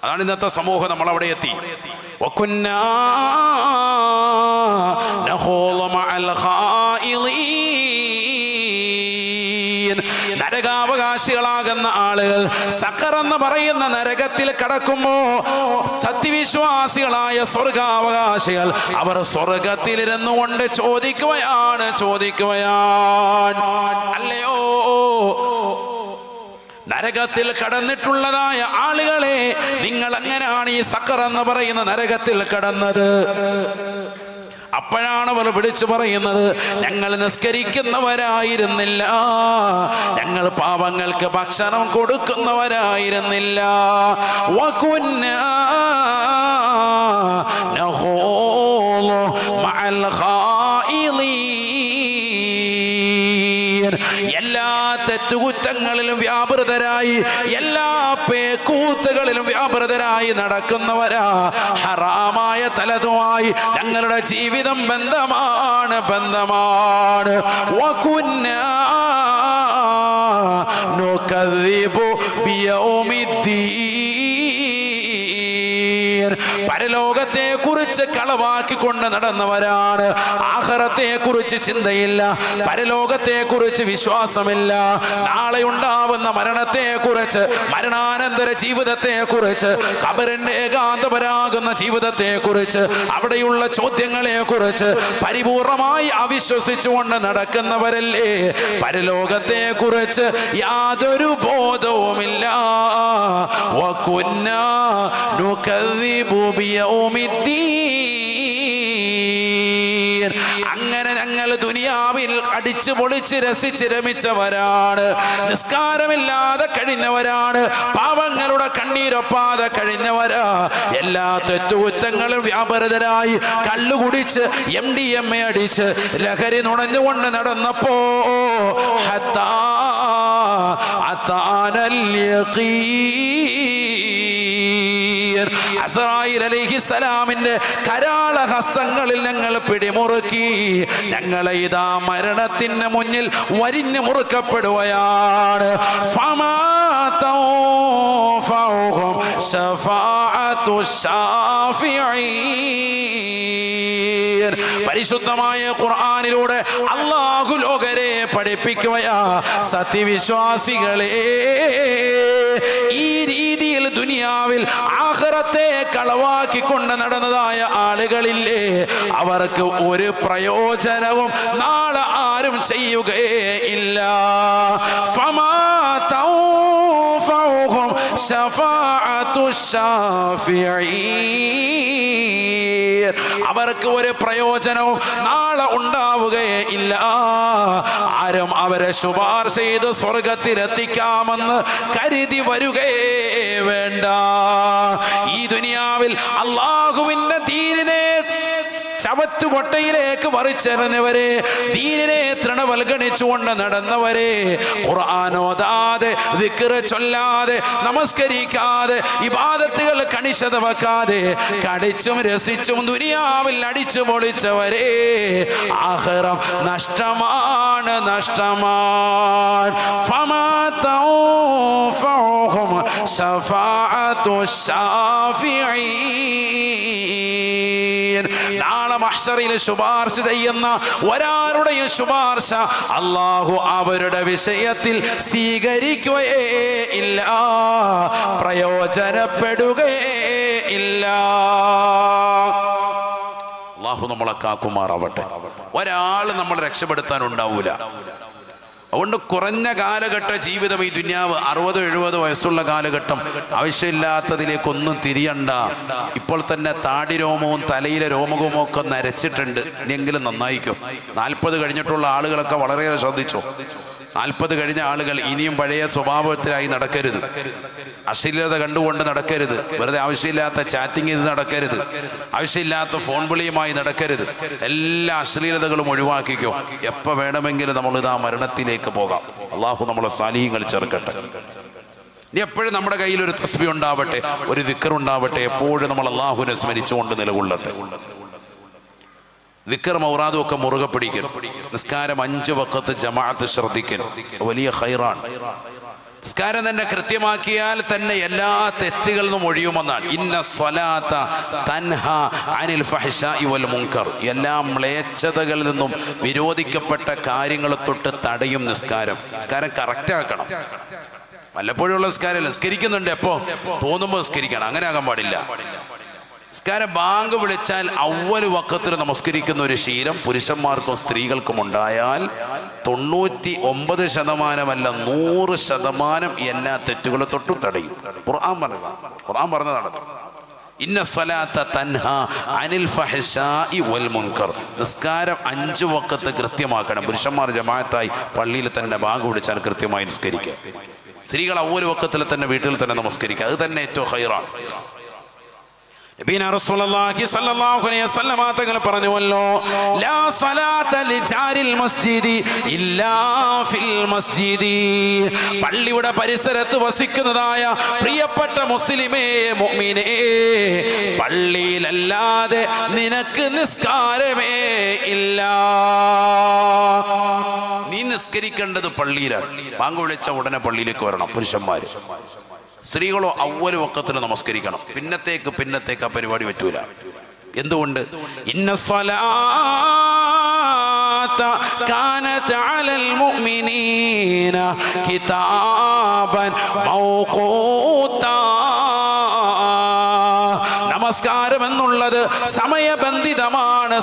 അതാണ് ഇന്നത്തെ സമൂഹം. നമ്മൾ അവിടെ എത്തി. വകുന്നാ നഖൂളു മഅൽ ഖായിളീൻ. നരകാവകാശികളാകുന്ന ആളുകൾ സഖർ എന്ന് പറയുന്ന നരകത്തിൽ കടക്കുമ്പോ സത്യവിശ്വാസികളായ സ്വർഗാവകാശികൾ അവർ സ്വർഗത്തിലിരുന്നു കൊണ്ട് ചോദിക്കുകയാണ് അല്ലയോ നരകത്തിൽ കടന്നിട്ടുള്ളതായ ആളുകളെ, നിങ്ങൾ എങ്ങനെയാണ് ഈ സഖർ എന്ന് പറയുന്ന നരകത്തിൽ കടന്നത്? അപ്പോഴാണ് അവർ വിളിച്ചു പറയുന്നത്, ഞങ്ങൾ നിസ്കരിക്കുന്നവരായിരുന്നില്ല, ഞങ്ങൾ പാവങ്ങൾക്ക് ഭക്ഷണം കൊടുക്കുന്നവരായിരുന്നില്ല. വകുന്നാ നഖൂളു മഅൽ ഖായിളീൻ. എല്ലാ തെറ്റുകുറ്റങ്ങളിലും വ്യാപൃതരായി, എല്ലാ പേക്കൂത്തുകളിലും വ്യാപൃതരായി നടക്കുന്നവരാ. ഹറാമായ തലതുമായി ഞങ്ങളുടെ ജീവിതം ബന്ധമാണ്. വകുന്നാ നുകദ്ദിബു ബിയൗമിദ്ദീൻ. പരലോകത്തെ കുറിച്ച് കളവാക്കിക്കൊണ്ട് നടന്നവരാണ്. ആഖിറത്തെ കുറിച്ച് ചിന്തയില്ല, പരലോകത്തെ കുറിച്ച് വിശ്വാസമില്ല, നാളെ ഉണ്ടാവുന്ന മരണത്തെ കുറിച്ച്, മരണാനന്തര ജീവിതത്തെ കുറിച്ച്, ഖബറിന്റെ ഏകാന്തപരാകുന്ന ജീവിതത്തെ കുറിച്ച്, അവിടെയുള്ള ചോദ്യങ്ങളെ കുറിച്ച് പരിപൂർണമായി അവിശ്വസിച്ചുകൊണ്ട് നടക്കുന്നവരല്ലേ. പരലോകത്തെ കുറിച്ച് യാതൊരു ബോധവുമില്ല. വകുന്നാ നുകദ്ദിബു ബിയൗമിദ്ദീൻ. അങ്ങനെ ഞങ്ങൾ ദുനിയാവിൽ അടിച്ചു പൊളിച്ച് രസിച്ച് രമിച്ചവരാണ്. നിസ്കാരമില്ലാതെ കഴിഞ്ഞവരാണ്. പാവങ്ങളുടെ കണ്ണീരൊപ്പാതെ കഴിഞ്ഞവരാ. എല്ലാ തെറ്റുകുറ്റങ്ങളും വ്യാപൃതരായി കള്ളുകുടിച്ച് MDMA അടിച്ച് ലഹരി നുണഞ്ഞുകൊണ്ട് നടന്നപ്പോ അസ്രായീൽ അലൈഹിസ്സലാമിന്റെ കരാള ഹസ്തങ്ങളിൽ ഞങ്ങൾ പിടിമുറുക്കി. ഞങ്ങളെ ഇതാ മരണത്തിന് മുന്നിൽ വരിഞ്ഞു മുറുക്കപ്പെടുകയാണ്. പരിശുദ്ധമായ ഖുർആനിലൂടെ അല്ലാഹു ലോകരെ പഠിപ്പിക്കുകയാ, സത്യവിശ്വാസികളെ ഈ രീതിയിൽ ദുനിയാവിൽ ആഖിറത്തെ കളവാക്കിക്കൊണ്ട് നടന്നതായ ആളുകളില്ലേ, അവർക്ക് ഒരു പ്രയോജനവും നാളെ ആരും ചെയ്യുകയേ ഇല്ല. അവർക്ക് ഒരു പ്രയോജനവും നാളെ ഉണ്ടാവുകയേ ഇല്ല. ആരും അവരെ ശുപാർശ ചെയ്ത് സ്വർഗത്തിലെത്തിക്കാമെന്ന് കരുതി വരികയേ വേണ്ട. ഈ ദുനിയാവിൽ അല്ലാഹുവിന്റെ ദീനിനെ ചവറ്റുകൊട്ടയിലേക്ക് വറിച്ചെറിഞ്ഞവരെ, ദീനിനെ തൃണവൽഗണിച്ചുകൊണ്ട് നടന്നവരെ, ഖുർആനോദാതെ ദിക്ർ ചൊല്ലാതെ നമസ്കരിക്കാതെ ഇബാദത്തുകൾ കണിശത വെക്കാതെ കടിച്ചും രസിച്ചും ദുനിയാവിൽ അടിച്ചു പൊളിച്ചവരെ, ആഖിറം നഷ്ടമാണ്, നഷ്ടമാണ്. ഫമാ തൻഫഉഹും ശഫാഅത്തു ശാഫിഈൻ. നാളെ മഹ്ശറിൽ ശുപാർശ ചെയ്യുന്ന ഒരാളുടെയും ശുപാർശ അല്ലാഹു അവരുടെ വിഷയത്തിൽ സ്വീകരിക്കുകയേ ഇല്ല, പ്രയോജനപ്പെടുകയേ ഇല്ല. അല്ലാഹു നമ്മളെ കാക്കുമാറാവട്ടെ. ഒരാൾ നമ്മൾ രക്ഷപ്പെടുത്താൻ ഉണ്ടാവൂല. അതുകൊണ്ട് കുറഞ്ഞ കാലഘട്ട ജീവിതം ഈ ദുനിയാവ്, 60-70 വയസ്സുള്ള കാലഘട്ടം, ആവശ്യമില്ലാത്തതിലേക്കൊന്നും തിരിയണ്ട. ഇപ്പോൾ തന്നെ താടി രോമവും തലയിലെ രോമകവും ഒക്കെ നരച്ചിട്ടുണ്ട്, ഇനിയെങ്കിലും നന്നായിക്കും. 40 കഴിഞ്ഞിട്ടുള്ള ആളുകളൊക്കെ വളരെയേറെ ശ്രദ്ധിച്ചു. 40 കഴിഞ്ഞ ആളുകൾ ഇനിയും പഴയ സ്വഭാവത്തിലായി നടക്കരുത്. അശ്ലീലത കണ്ടുകൊണ്ട് നടക്കരുത്. വെറുതെ ആവശ്യമില്ലാത്ത ചാറ്റിംഗ് ചെയ്ത് നടക്കരുത്. ആവശ്യമില്ലാത്ത ഫോൺ വിളിയുമായി നടക്കരുത്. എല്ലാ അശ്ലീലതകളും ഒഴിവാക്കിക്കോ. എപ്പോൾ വേണമെങ്കിലും നമ്മൾ ഇതാ മരണത്തിലേക്ക് പോകാം. അള്ളാഹു നമ്മളെ സാലിഹ്യങ്ങൾ ചേർക്കട്ടെ. ഇനി എപ്പോഴും നമ്മുടെ കയ്യിൽ ഒരു തസ്ബീഹ് ഉണ്ടാവട്ടെ, ഒരു ദിക്ർ ഉണ്ടാവട്ടെ. എപ്പോഴും നമ്മൾ അള്ളാഹുവിനെ സ്മരിച്ചുകൊണ്ട് നിലകൊള്ളട്ടെ. ദിക്ർ മൗറാദും ഒക്കെ മുറുകെ പിടിക്കും. നിസ്കാരം 5 വഖത്ത് ജമാഅത്ത് ശ്രദ്ധിക്കും, വലിയ ഖൈറാണ്. നിസ്കാരം തന്നെ കൃത്യമാക്കിയാൽ തന്നെ എല്ലാ തെറ്റുകളിൽ നിന്നും ഒഴിയുമെന്നാണ്. ഇന്ന സ്വലാത്ത തൻഹ അനിൽ ഫഹ്ശാഇ വൽ മുൻകർ. എല്ലാ മ്ലേച്ഛതകളിൽ നിന്നും വിരോധിക്കപ്പെട്ട കാര്യങ്ങൾ തൊട്ട് തടയും നിസ്കാരം. നിസ്കാരം കറക്റ്റ് ആക്കണം. വല്ലപ്പോഴുള്ള നിസ്കാരം നിസ്കരിക്കുന്നുണ്ട്, എപ്പോ തോന്നുമ്പോൾ നിസ്കരിക്കണം, അങ്ങനെ ആകാൻ പാടില്ല. നിസ്കാരം ബാങ്ക് വിളിച്ചാൽ അവ്വൽ വഖത്തിൽ നമസ്കരിക്കുന്ന ഒരു ശീലം പുരുഷന്മാർക്കും സ്ത്രീകൾക്കും ഉണ്ടായാൽ 99% 100% എല്ലാ തെറ്റുകളും തൊട്ടും തടയും. ഖുർആൻ പറഞ്ഞതാണ്. ഇന്ന സ്വലാത്ത തൻഹ അനിൽ ഫഹ്ശാഇ വൽ മുൻകർ. നിസ്കാരം 5 വഖത്ത് കൃത്യമാക്കണം. പുരുഷന്മാർ ജമാഅത്തായി പള്ളിയിൽ തന്നെ ബാങ്ക് വിളിച്ചാൽ കൃത്യമായി നിസ്കരിക്കുക. സ്ത്രീകൾ അവ്വൽ വഖത്തിൽ തന്നെ വീട്ടിൽ തന്നെ നമസ്കരിക്കുക. അത് തന്നെ ഏറ്റവും ഖൈറാണ്. നബിന റസൂലുള്ളാഹി സ്വല്ലല്ലാഹു അലൈഹി വസല്ലം തങ്ങൾ പറഞ്ഞുവല്ലോ, ലാ സ്വലാത്ത ലിജാരിൽ മസ്ജിദി ഇല്ലാ ഫിൽ മസ്ജിദി. പള്ളിയുടെ പരിസരത്ത് വസിക്കുന്നതായ പ്രിയപ്പെട്ട മുസ്ലിമേ, മുഅ്മിനേ, പള്ളിയിലല്ലാതെ നിനക്ക് നിസ്കാരമേ ഇല്ല. നീ നിസ്കരിക്കേണ്ടത് പള്ളിയിലാണ്. ബാങ്ക് വിളിച്ച ഉടനെ പള്ളിയിലേക്ക് വരണം പുരുഷന്മാര്. സ്ത്രീകളോ അവ്വൽ വഖത്തിൽ നമസ്കരിക്കണം. പിന്നത്തേക്ക് ആ പരിപാടി പറ്റൂല. എന്തുകൊണ്ട്? ഇന്ന സ്വലാത്ത കാനത് അലൽ മുഅ്മിനീന കിതാബൻ മൗഖൂതാ. നമസ്കാരം എന്നുള്ളത് സമയബന്ധിതമാണ്,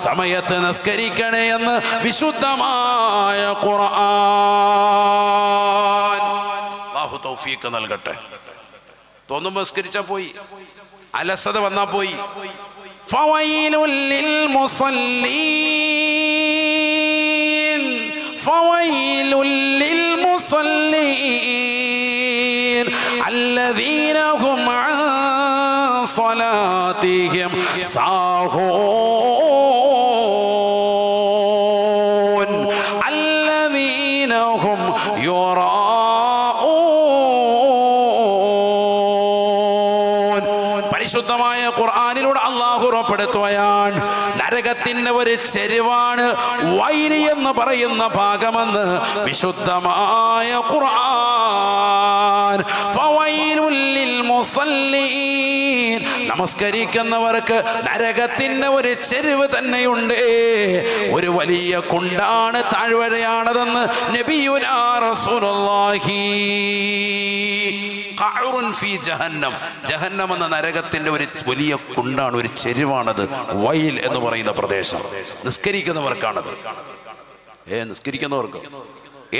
സമയത്ത് നിസ്കരിക്കണേ എന്ന് വിശുദ്ധമായ ഖുർആൻ. അല്ലാഹു തൗഫീഖ് നൽകട്ടെ. തോന്നുമ്പോൾ നിസ്കരിച്ചാ പോയി, അലസത വന്നാ പോയി, ഫവൈലുൽ ലിൽ മുസല്ലീൻ ഫവൈലുൽ ലിൽ മുസല്ലീൻ അല്ലദീന ഹും അൻ സ്വലാത്തിഹിം സാഹൂൻ അല്ലദീന ഹും യുറാഊൻ. പരിശുദ്ധമായ ഖുർആനിലൂടെ അല്ലാഹു ഉറപ്പെടുത്തുകയാണ്, നരകത്തിന്റെ ഒരു ചെരുവാണ് വൈരി എന്ന് പറയുന്ന ഭാഗമെന്ന് വിശുദ്ധമായ ഖുർആൻ. ഫവൈലുൽ ലിൽ മുസല്ലീൻ, നമസ്കരിക്കുന്നവർക്ക് നരകത്തിന്റെ ഒരു ചെരുവ് തന്നെയുണ്ട്, ഒരു വലിയ കുണ്ടാണ്, താഴ്വരയാണതെന്ന് നബിയുനാ റസൂലുള്ളാഹി. ഖഅറുൻ ഫീ ജഹന്നം, ജഹന്നം എന്ന നരകത്തിന്റെ ഒരു വലിയ കുണ്ടാണ്, ഒരു ചെരുവാണത്, വൈൽ എന്ന് പറയുന്ന പ്രദേശം. നിസ്കരിക്കുന്നവർക്കാണത്. നിസ്കരിക്കുന്നവർക്ക്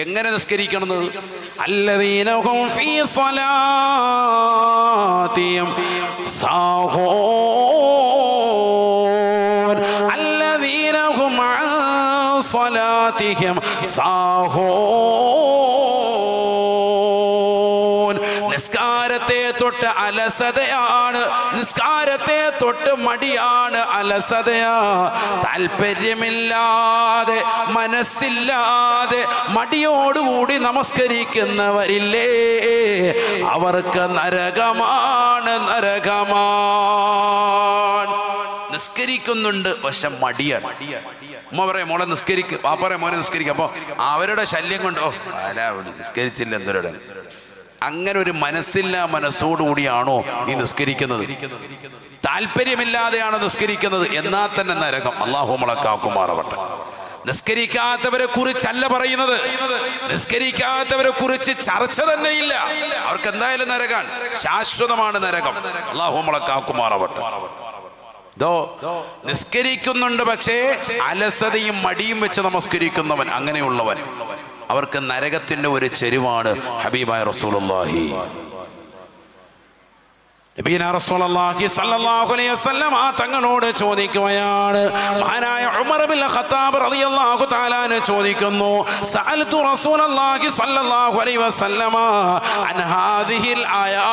എങ്ങനെ നിസ്കരിക്കണം? അല്ലദീന ഹും ഫീ സ്വലാത്തിഹിം സാഹൂൻ അല്ലദീന ഹും അൻ സ്വലാത്തിഹിം സാഹൂൻ. നിസ്കാരത്തെ തൊട്ട് അലസതയാണ്, നിസ്കാരത്തെ തൊട്ട് മടിയാണ്, അലസതയാ. താല്പര്യമില്ലാതെ, മനസ്സില്ലാതെ, മടിയോടുകൂടി നമസ്കരിക്കുന്നവരില്ലേ, അവർക്ക് നരകമാണ്, നരകമാണ്. നിസ്കരിക്കുന്നുണ്ട് പക്ഷെ മടിയാണ്. ഉമ്മ പറയാം മോളെ നിസ്കരിക്കും, പാപ്പ പറയാം മോനെ നിസ്കരിക്കും. അപ്പൊ അവരുടെ ശല്യം കൊണ്ട് നിസ്കരിച്ചില്ല എന്തൊരു. അങ്ങനെ ഒരു മനസ്സില്ല മനസ്സോടുകൂടിയാണോ നീ നിസ്കരിക്കുന്നത്? താല്പര്യമില്ലാതെയാണ് നിസ്കരിക്കുന്നത്, എന്നാൽ തന്നെ നരകം. അല്ലാഹു നമ്മളെ കാക്കുമാറാവട്ടെ. നിസ്കരിക്കാത്തവരെ കുറിച്ചല്ല പറയുന്നത്, നിസ്കരിക്കാത്തവരെ കുറിച്ച് ചർച്ച തന്നെ ഇല്ല. അവർക്ക് എന്തായാലും നരകാണ്, ശാശ്വതമാണ് നരകം. അല്ലാഹു നമ്മളെ കാക്കുമാറാവട്ടെ. നിസ്കരിക്കുന്നുണ്ട് പക്ഷേ അലസതയും മടിയും വെച്ച് നമസ്കരിക്കുന്നവൻ, അങ്ങനെയുള്ളവൻ, അവർക്ക് നരകത്തിന്റെ ഒരു ചെരുവാണ്. ഹബീബായ റസൂലുള്ളാഹി നബിയുനാ റസൂലുള്ളാഹി സ്വല്ലല്ലാഹു അലൈഹി വസല്ലം തങ്ങളോട് ചോദിക്കുകയാണ്. മഹാനായ ഉമർ ഇബ്നുൽ ഖത്താബ് റളിയല്ലാഹു തആല ചോദിക്കുന്നു, സഅൽതു റസൂലുള്ളാഹി സ്വല്ലല്ലാഹു അലൈഹി വസല്ലം അൻ ഹാദിഹിൽ ആയാ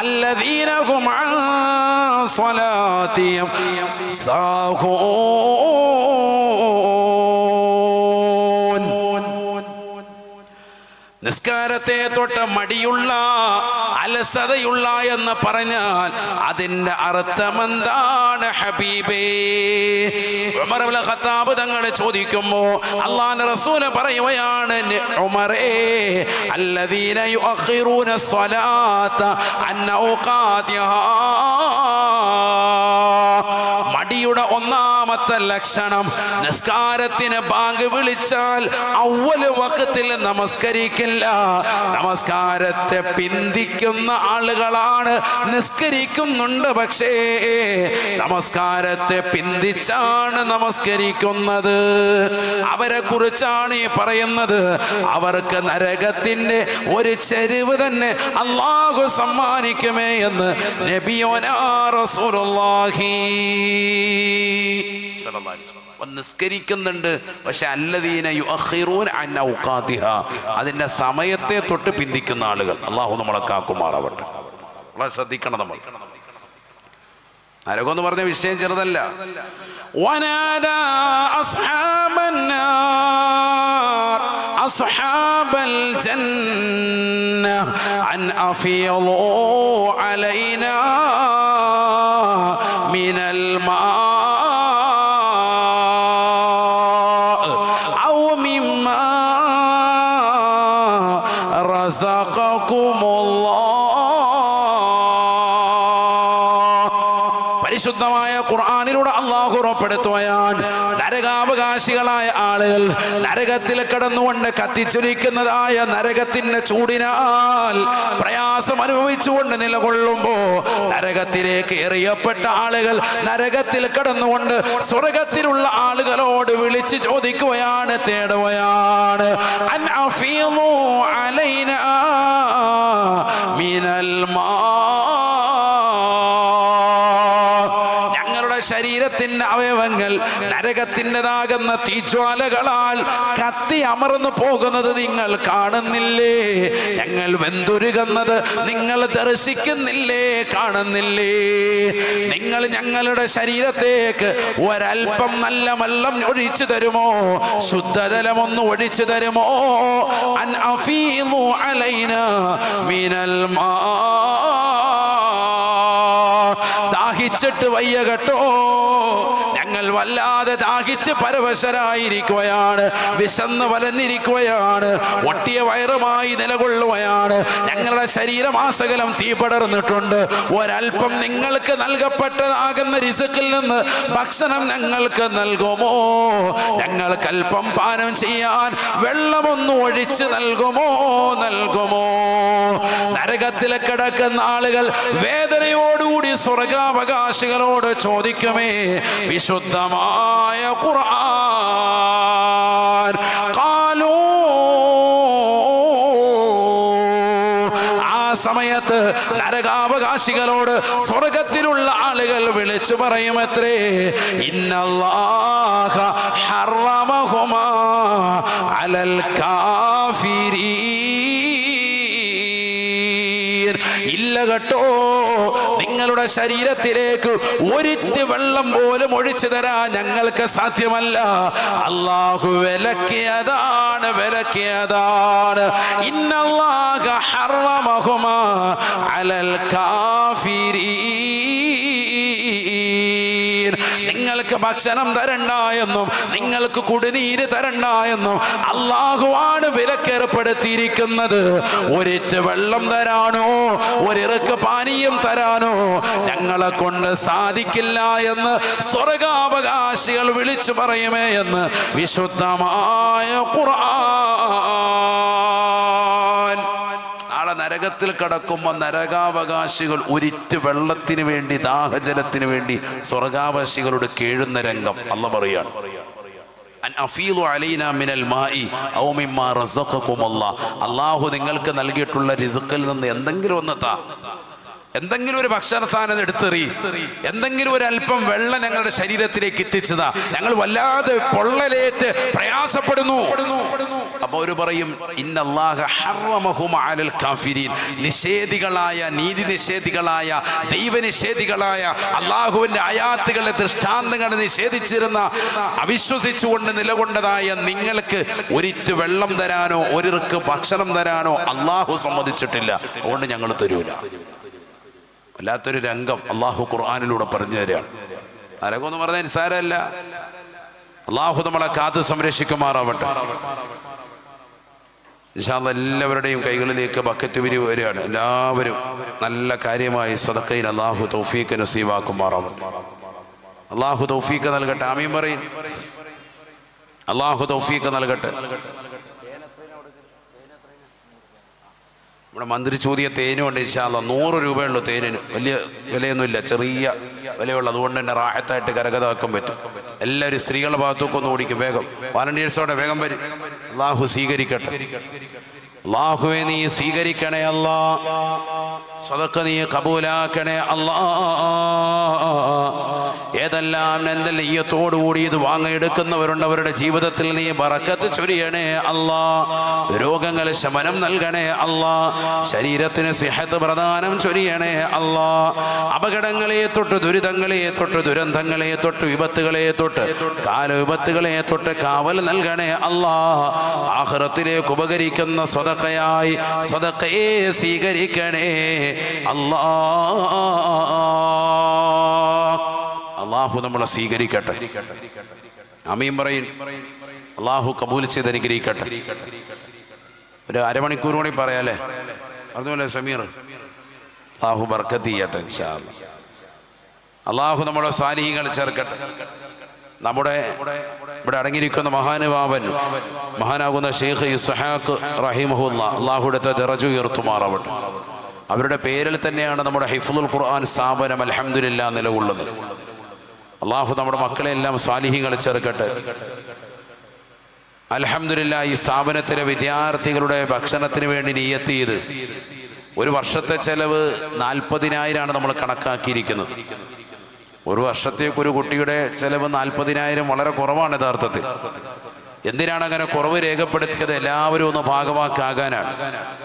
അല്ലദീന ഹും അൻ സ്വലാത്തിഹിം സാഹൂൻ. നിസ്കാരത്തെ തൊട്ട് മടിയുള്ള, അലസതയുള്ള എന്ന് പറഞ്ഞാൽ അതിന്റെ അർത്ഥമെന്താണ് ഹബീബേ? ഉമർ ഇബ്നുൽ ഖത്താബ് തങ്ങൾ ചോദിക്കുമ്പോ അല്ലാഹുവിന്റെ റസൂൽ പറയുകയാണ്, ഉമറേ അല്ലദീന യുഅഖിറൂന സ്വലാത്ത അൻ ഔഖാതിഹാ. മടിയുടെ ഒന്നാമത്തെ ലക്ഷണം, നിസ്കാരത്തിന് ബാങ്ക് വിളിച്ചാൽ അവ്വല് വഖത്തിൽ നമസ്കരിക്കില്ല, നമസ്കാരത്തെ പിന്തിക്കുന്ന ആളുകളാണ്. നിസ്കരിക്കുന്നുണ്ട് പക്ഷേ നമസ്കാരത്തെ പിന്തിച്ചാണ് നമസ്കരിക്കുന്നത്. അവരെ കുറിച്ചാണ് ഈ പറയുന്നത്. അവർക്ക് നരകത്തിന്റെ ഒരു ചെരുവ് തന്നെ അല്ലാഹു സമ്മാനിക്കുമേ എന്ന് നബിയുനാ റസൂലുള്ളാഹി. നിസ്കരിക്കുന്നുണ്ട് പക്ഷെ അല്ലദീന യുഅഖിറൂന അൻ ഔഖാതിഹാ, അതിന്റെ സമയത്തെ തൊട്ട് പിന്തിക്കുന്ന ആളുകൾ. അല്ലാഹു നമ്മളെ കാക്കുമാറാവട്ടെ. വളരെ ശ്രദ്ധിക്കണം നമ്മൾ. നരകം എന്ന് പറഞ്ഞ വിഷയം ചെറുതല്ല. വനാദാ അസ്ഹാബൻ നാർ അസ്ഹാബൽ ജന്ന അൻ അഫീളൂ അലൈനാ മിനൽ മാ പരിശുദ്ധമായ ഖുർആനിലൂടെ അല്ലാഹു ഉറപ്പെടുത്തുകയാണ്, നരകാവകാശികളായ ആളുകൾ നരകത്തിൽ കിടന്നുകൊണ്ട് കത്തിച്ചൊലിക്കുന്നതായ നരകത്തിന്റെ ചൂടിനാൽ പ്രയാസം അനുഭവിച്ചുകൊണ്ട് നിലകൊള്ളുമ്പോ നരകത്തിലേക്ക് എറിയപ്പെട്ട ആളുകൾ നരകത്തിൽ കിടന്നുകൊണ്ട് സ്വർഗത്തിലുള്ള ആളുകളോട് വിളിച്ചു ചോദിക്കുകയാണ്, തേടുകയാണ്, അൻ അഫീളൂ അലൈനാ മിനൽ മാ. ശരീരത്തിന്റെ അവയവങ്ങൾ നരകത്തിൻ്റെതാകുന്ന തീജ്വാലകളാൽ കത്തി അമർന്നു പോകുന്നത് നിങ്ങൾ കാണുന്നില്ലേ? ഞങ്ങൾ വെന്തുരുകുന്നത് നിങ്ങൾ ദർശിക്കുന്നില്ലേ, കാണുന്നില്ലേ? നിങ്ങൾ ഞങ്ങളുടെ ശരീരത്തേക്ക് ഒരൽപ്പം നല്ല വെള്ളം ഒഴിച്ചു തരുമോ? ശുദ്ധജലമൊന്ന് ഒഴിച്ചു തരുമോ? അൻ അഫീദു അലൈനാ മിനൽ മാ. ദാഹിച്ചിട്ട് വയ്യ കേട്ടോ, ഞങ്ങൾ വല്ലാതെ ദാഹിച്ച് പരവശരായിരിക്കുകയാണ്, വിശന്ന് വലഞ്ഞിരിക്കുകയാണ്, ഒട്ടിയ വയറുമായി നിലകൊള്ളുകയാണ്. ഞങ്ങളുടെ ശരീരമാസകലം തീ പടർന്നിട്ടുണ്ട്. ഒരൽപ്പം നിങ്ങൾക്ക് നൽകപ്പെട്ടതാകുന്ന റിസ്ക്കിൽ നിന്ന് ഭക്ഷണം ഞങ്ങൾക്ക് നൽകുമോ? ഞങ്ങൾക്ക് അല്പം പാനം ചെയ്യാൻ വെള്ളമൊന്ന് ഒഴിച്ച് നൽകുമോ? നരകത്തിൽ കിടക്കുന്ന ആളുകൾ വേദനയോടുകൂടി സ്വർഗാവകാശികളോട് ചോദിക്കുമേ. വിശുദ്ധമായ ഖുർആൻ ഖാലൂ, ആ സമയത്ത് നരകാവകാശികളോട് സ്വർഗത്തിലുള്ള ആളുകൾ വിളിച്ചു പറയുമത്രേ, ഇന്നല്ലാഹ ഹറമഹുമാ അലൽ കാഫിരീൻ. ഇല്ല കേട്ടോ, നിങ്ങളുടെ ശരീരത്തിലേക്ക് ഒരിറ്റ് വെള്ളം പോലും ഒഴിച്ചു തരാൻ ഞങ്ങൾക്ക് സാധ്യമല്ല. അല്ലാഹു വിലക്കിയതാണ്. ഇന്നല്ലാഹ ഹറമഹുമാ അലൽ കാഫിരീൻ. നിങ്ങൾക്ക് ഭക്ഷണം തരണ്ട എന്നും നിങ്ങൾക്ക് കുടിനീര് തരണ്ട എന്നും അല്ലാഹുവാണ് വിലക്കേർപ്പെടുത്തിയിരിക്കുന്നത്. ഒരിറ്റ് വെള്ളം തരാനോ ഒരിറക്ക് പാനീയം തരാനോ ഞങ്ങളെ കൊണ്ട് സാധിക്കില്ല എന്ന് സ്വർഗാവകാശികൾ വിളിച്ചു പറയുമേ എന്ന് വിശുദ്ധമായ ഖുർആൻ. നാളെ നരകത്തിൽ കടക്കുമ്പോൾ നരകാവകാശികൾ ഒരിറ്റ് വെള്ളത്തിന് വേണ്ടി, ദാഹജലത്തിന് വേണ്ടി സ്വർഗാവകാശികളോട് കേഴുന്ന രംഗം അല്ലാഹു പറയാണ്. അല്ലാഹു നിങ്ങൾക്ക് നൽകിയിട്ടുള്ള റിസ്ക്കിൽ നിന്ന് എന്തെങ്കിലും ഒന്ന് താ, എന്തെങ്കിലും ഒരു ഭക്ഷണ സാധനം എടുത്തെറി, എന്തെങ്കിലും ഒരു അല്പം വെള്ളം ഞങ്ങളുടെ ശരീരത്തിലേക്ക് എത്തിച്ചതാ, ഞങ്ങൾ വല്ലാതെ പൊള്ളലേറ്റ് പ്രയാസപ്പെടുന്നു. അപ്പൊ അവര് പറയും, ഇന്നല്ലാഹ ഹറമഹും അലൽ കാഫിരീൻ. നിഷേധികളായ, നീതി നിഷേധികളായ, ദൈവനിഷേധികളായ, അള്ളാഹുവിന്റെ ആയാത്തുകളെ, ദൃഷ്ടാന്തങ്ങളെ നിഷേധിച്ചിരുന്ന, അവിശ്വസിച്ചുകൊണ്ട് നിലകൊണ്ടതായ നിങ്ങൾക്ക് ഒരിറ്റ് വെള്ളം തരാനോ ഒരിറക്ക് ഭക്ഷണം തരാനോ അള്ളാഹു സമ്മതിച്ചിട്ടില്ല. അതുകൊണ്ട് ഞങ്ങൾ തരൂല. വല്ലാത്തൊരു രംഗം അള്ളാഹു ഖുർആനിലൂടെ പറഞ്ഞു തരികയാണ്. നരകമെന്ന് പറഞ്ഞാൽ നിസ്സാരമല്ല. അള്ളാഹു നമ്മളെ കാത്ത് സംരക്ഷിക്കുമാറാവട്ടെ. ഇൻഷാ അല്ലാഹ് എല്ലാവരുടെയും കൈകളിലേക്ക് ബക്കറ്റ് വിരിവ് വരികയാണ്. എല്ലാവരും നല്ല കാര്യമായി സദഖയിൽ അള്ളാഹു തൗഫീഖ് നസീബാക്കുമാറാവട്ടെ. അള്ളാഹു തൗഫീഖ് നൽകട്ടെ. ആമീൻ പറയും. അള്ളാഹു തൗഫീഖ് നൽകട്ടെ. നമ്മുടെ മന്ത്രി ചോദിയ തേനുണ്ട്. ഇൻഷാ അല്ലാഹ് 100 രൂപയുള്ളൂ തേനിന്. വലിയ വിലയൊന്നുമില്ല, ചെറിയ വിലയുള്ളൂ. അതുകൊണ്ട് തന്നെ റാഹത്തായിട്ട് കരകതാക്കാൻ പറ്റും. എല്ലാവരും സ്ത്രീകളുടെ ഭാഗത്തൊക്കെ ഒന്ന് ഓടിക്കും. വേഗം വാലണ്ടിയേഴ്സോടെ വേഗം വരും. അള്ളാഹു സ്വീകരിക്കട്ടെ. അല്ലാഹുവേ നീ സ്വീകരിക്കണേ അല്ലാ. സദഖ നീ കബൂലാക്കണേ അല്ലാ. ഏതെല്ലാം എൻ്റെ നെയ്യത്തോടുകൂടി ഇത് വാങ്ങിയെടുക്കുന്നവരുണ്ട്, അവരുടെ ജീവിതത്തിൽ നീ ബറക്കത്ത് ചൊരിയണേ അല്ലാ. രോഗങ്ങൾ ശമനം നൽകണേ അല്ലാ. ശരീരത്തിന് സിഹത്ത് പ്രദാനം ചൊരിയണേ അല്ലാ. അപകടങ്ങളെ തൊട്ട്, ദുരിതങ്ങളെ തൊട്ട്, ദുരന്തങ്ങളെ തൊട്ട്, വിപത്തുകളെ തൊട്ട്, കാലവിപത്തുകളെ തൊട്ട് കാവൽ നൽകണേ അല്ലാ. ആഖിറത്തിലേക്ക് ഉപകരിക്കുന്ന സദഖയായി സദഖയെ സ്വീകരിക്കണേ അല്ലാ. അല്ലാഹു നമ്മളെ സ്വീകരിക്കട്ടെ. ആമീൻ പറയും. അല്ലാഹു കബൂൽ ചെയ്ത് അനുഗ്രഹിക്കട്ടെ. ഒരു അരമണിക്കൂർ കൂടി പറയാല്ലേ? അതുപോലെ സമീർ, അല്ലാഹു ബർക്കത്ത് ചെയ്യട്ടെ ഇൻഷാ അല്ലാഹ്. അല്ലാഹു നമ്മുടെ സാലിഹീങ്ങൾ ചേർക്കട്ടെ. നമ്മുടെ ഇവിടെ അടങ്ങിയിരിക്കുന്ന മഹാനുഭാവൻ, മഹാനാകുന്ന ഷെയ്ഖ് ഇസ്ഹാഖ് റഹിമഹുല്ലാഹ്, അല്ലാഹുവിന്റെ ദറജ ഉയർത്തുമാറാവട്ടെ. അവരുടെ പേരിൽ തന്നെയാണ് നമ്മുടെ ഹിഫ്ളുൽ ഖുർആൻ സ്ഥാപനം അൽഹംദുലില്ലാഹ് നിലകൊള്ളുന്നത്. അല്ലാഹു നമ്മുടെ മക്കളെ എല്ലാം സാലിഹീങ്ങൾ ചേർക്കട്ടെ. അൽഹംദുലില്ലാഹ് ഈ സ്ഥാപനത്തിലെ വിദ്യാർത്ഥികളുടെ ഭക്ഷണത്തിന് വേണ്ടി നിയ്യത്ത് ചെയ്ത് ഒരു വർഷത്തെ ചെലവ് 40,000 നമ്മൾ കണക്കാക്കിയിരിക്കുന്നത്. ഒരു വർഷത്തേക്കൊരു കുട്ടിയുടെ ചെലവ് 40,000 വളരെ കുറവാണ് യഥാർത്ഥത്തിൽ. എന്തിനാണ് അങ്ങനെ കുറവ് രേഖപ്പെടുത്തിയത്? എല്ലാവരും ഒന്ന് ഭാഗവാക്കാകാനാണ്.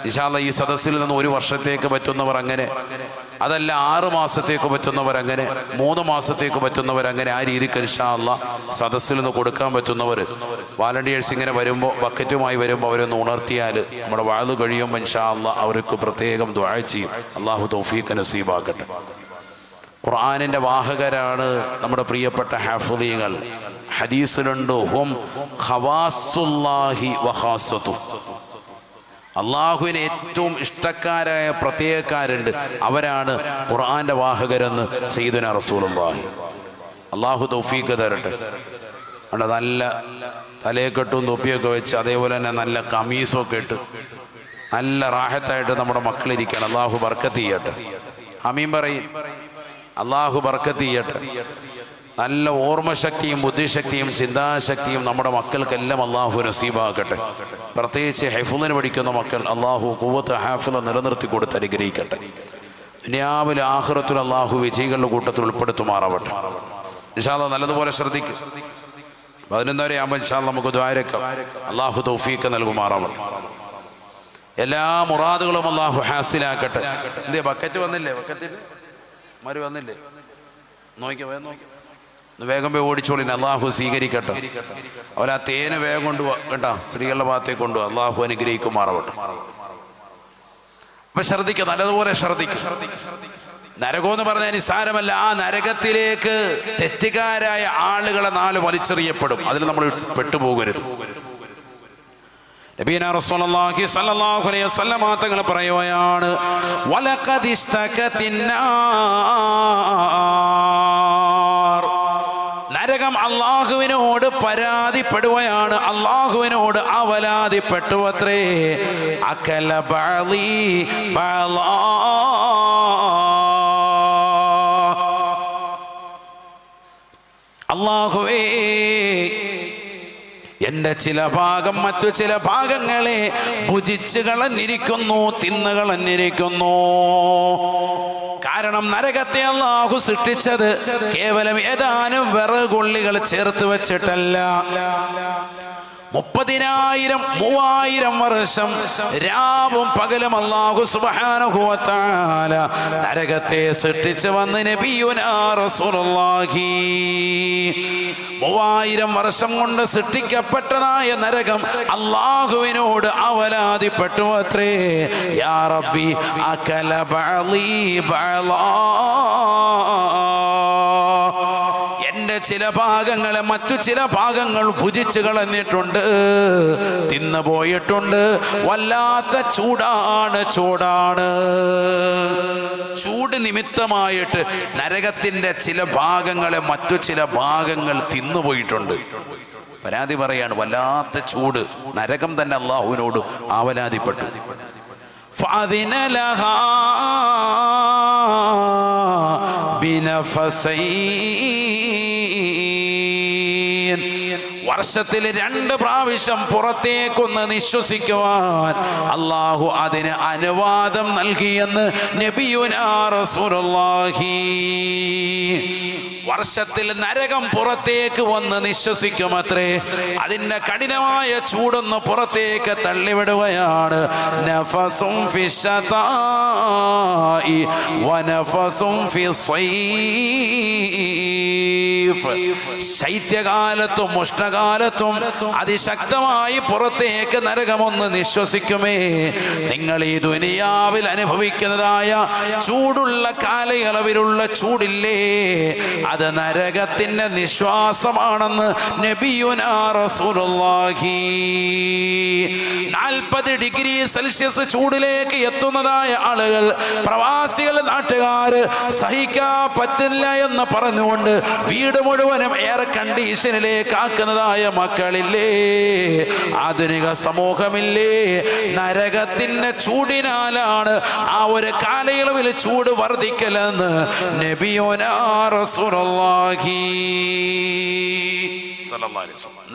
ഇൻഷാ അല്ലാഹ് ഈ സദസ്സിൽ നിന്ന് ഒരു വർഷത്തേക്ക് പറ്റുന്നവർ അങ്ങനെ, അതല്ല 6 മാസത്തേക്ക് പറ്റുന്നവർ അങ്ങനെ, 3 മാസത്തേക്ക് പറ്റുന്നവർ അങ്ങനെ, ആ രീതിക്ക് ഇൻഷാ അല്ലാഹ് സദസ്സിൽ നിന്ന് കൊടുക്കാൻ പറ്റുന്നവർ വാലണ്ടിയേഴ്സ് ഇങ്ങനെ വരുമ്പോൾ, ബക്കറ്റുമായി വരുമ്പോൾ അവരൊന്ന് ഉണർത്തിയാൽ നമ്മുടെ വാഴ് കഴിയുമ്പോൾ ഇൻഷാ അല്ലാഹ് അവർക്ക് പ്രത്യേകം ദുആ ചെയ്യും. അല്ലാഹു തൗഫീഖ് നസീബാക്കട്ടെ. ഖുർആനിന്റെ വാഹകരാണ് നമ്മുടെ പ്രിയപ്പെട്ട ഹാഫിളീങ്ങൾ. ഹദീസിലുണ്ട് ഹും ഖവാസുല്ലാഹി വഖാസതു. അള്ളാഹുവിന് ഏറ്റവും ഇഷ്ടക്കാരായ പ്രത്യേകക്കാരുണ്ട്, അവരാണ് ഖുർആന്റെ വാഹകരെന്ന് സയ്യിദുനാ റസൂലുള്ളാഹി. അള്ളാഹു തൗഫീഖ് തരട്ടെ. നല്ല തലയെക്കെട്ടും തൊപ്പിയൊക്കെ വെച്ച്, അതേപോലെ തന്നെ നല്ല കമീസൊക്കെ ഇട്ട് നല്ല റാഹത്തായിട്ട് നമ്മുടെ മക്കളിരിക്കണം. അള്ളാഹു ബർക്കത്ത് ചെയ്യട്ടെ. ആമീൻ പറയും. അള്ളാഹു ബർക്കത്ത് ചെയ്യട്ടെ. നല്ല ഓർമ്മശക്തിയും ബുദ്ധിശക്തിയും ചിന്താശക്തിയും നമ്മുടെ മക്കൾക്കെല്ലാം അള്ളാഹു നസീബാക്കട്ടെ. പ്രത്യേകിച്ച് ഹൈഫുളിന് പഠിക്കുന്ന മക്കൾ അള്ളാഹു ഖുവ്വത്ത് ഹാഫിള നിലനിർത്തി കൊടുത്ത് അനുഗ്രഹിക്കട്ടെ. ദുനിയാവിൽ ആഖിറത്തിൽ അള്ളാഹു വിജയികളുടെ കൂട്ടത്തിൽ ഉൾപ്പെടുത്തുമാറാവട്ടെ. ഇൻഷാ അല്ലാഹ് നല്ലതുപോലെ ശ്രദ്ധിക്കും. 11 ആകുമ്പോൾ ഇൻഷാ അല്ലാഹ് നമുക്ക് ദുആയിരക്കാം. അള്ളാഹു തൗഫീഖ് നൽകുമാറാവട്ടെ. എല്ലാ മുറാദുകളും അള്ളാഹു ഹാസിലാക്കട്ടെ. എന്തേ ബക്കറ്റ് വന്നില്ലേ? ബക്കറ്റിൽ മരു വന്നില്ലേ? നോക്കിയോ, വേഗം നോക്കി, വേഗം പോയി ഓടിച്ചോളിന്. അള്ളാഹു സ്വീകരിക്കട്ടെ. അവരെ ആ തേന് വേഗം കൊണ്ടുപോവാ കേട്ടോ, സ്ത്രീകളുടെ ഭാഗത്തേക്ക് കൊണ്ടുപോവാ. അള്ളാഹു അനുഗ്രഹിക്കുമാറാവട്ടെ. അപ്പൊ ശ്രദ്ധിക്കുക, നല്ലതുപോലെ ശ്രദ്ധിക്കുക. നരകമെന്ന് പറഞ്ഞാൽ നിസ്സാരമല്ല. ആ നരകത്തിലേക്ക് തെറ്റുകാരായ ആളുകളെ 4 വലിച്ചെറിയപ്പെടും. അതിൽ നമ്മൾ പെട്ടുപോകരുത്. നബിയനാ റസൂലുള്ളാഹി സ്വല്ലല്ലാഹു അലൈഹി വസല്ലം തങ്ങൾ പറയുകയാണ്, വലഖദ് ഇസ്തകത്തിന്നാർ. നരകം അള്ളാഹുവിനോട് പരാതിപ്പെടുകയാണ്, അള്ളാഹുവിനോട് അവലാതിപ്പെട്ടുവത്രേ. അകല ബഅളി ബഅളാ. അള്ളാഹുവേ, എന്റെ ചില ഭാഗം മറ്റു ചില ഭാഗങ്ങളെ ഭുജിച്ച് കളഞ്ഞിരിക്കുന്നു, തിന്നു കളഞ്ഞിരിക്കുന്നു. കാരണം നരകത്തെ അല്ലാഹു സൃഷ്ടിച്ചത് കേവലം ഏതാനും വിറകുള്ളികൾ ചേർത്ത് വെച്ചിട്ടല്ല. 30,000 3000 വർഷം രാവും പകലും അല്ലാഹു സുബ്ഹാനഹു വ തആല നരകത്തെ സൃഷ്ടിച്ചു വന്ന് നബിയുനാ റസൂലുള്ളാഹി 3000 വർഷം കൊണ്ട് സൃഷ്ടിക്കപ്പെട്ടതായ നരകം അല്ലാഹുവിനോട് അവലാതിപ്പെട്ടു അത്രേ. യാ റബ്ബി അകല ബഅളി ബഅളാ. എന്റെ ചില ഭാഗങ്ങളെ മറ്റു ചില ഭാഗങ്ങൾ ഭുജിച്ചു കളഞ്ഞിട്ടുണ്ട്, തിന്നു പോയിട്ടുണ്ട്. വല്ലാത്ത ചൂടാണ്, ചൂടാണ്. ചൂട് നിമിത്തമായിട്ട് നരകത്തിന്റെ ചില ഭാഗങ്ങളെ മറ്റു ചില ഭാഗങ്ങൾ തിന്നുപോയിട്ടുണ്ട്. പരാതി പറയാണ്, വല്ലാത്ത ചൂട്. നരകം തന്നെ അള്ളാഹുവിനോട് ആവലാതിപ്പെട്ടു. ഫഅദിന ലഹാ ബിനഫസൈൻ. വർഷത്തിൽ 2 പ്രാവശ്യം പുറത്തേക്കൊന്ന് നിശ്വസിക്കുവാൻ അല്ലാഹു അതിന് അനുവാദം നൽകിയെന്ന് നബിയുനാ റസൂലുള്ളാഹി. വർഷത്തിൽ നരകം പുറത്തേക്ക് വന്ന് നിശ്വസിക്കുമത്രേ. അതിന്റെ കഠിനമായ ചൂടൊന്ന് പുറത്തേക്ക് തള്ളിവിടുകയാണ്. നഫസും ഫിശ്ശതാഇ വനഫസും ഫിസ്സൈഫ്. ശൈത്യകാലത്തും ഉഷ്ണകാലത്തും അതിശക്തമായി പുറത്തേക്ക് നരകമൊന്ന് നിശ്വസിക്കുമേ. നിങ്ങൾ ഈ ദുനിയാവിൽ അനുഭവിക്കുന്നതായ ചൂടുള്ള കാലയളവിലുള്ള ചൂടില്ലേ, അത് നരകത്തിന്റെ നിശ്വാസമാണെന്ന് നബിയുനാ റസൂലുള്ളാഹി. 40 ഡിഗ്രി സെൽഷ്യസ് ചൂടിലേക്ക് എത്തുന്നതായ ആളുകൾ, പ്രവാസികൾ, നാട്ടുകാർ സഹിക്കാൻ പറ്റില്ല എന്ന് പറഞ്ഞുകൊണ്ട് വീട് മുഴുവനും എയർ കണ്ടീഷനിലേക്ക് ആക്കുന്നതായ മക്കളില്ലേ, ആധുനിക സമൂഹമില്ലേ. നരകത്തിന്റെ ചൂടിനാലാണ് ആ ഒരു കാലയളവിൽ ചൂട് വർദ്ധിക്കലെന്ന് നബിയുനാ റസൂലുള്ളാഹി.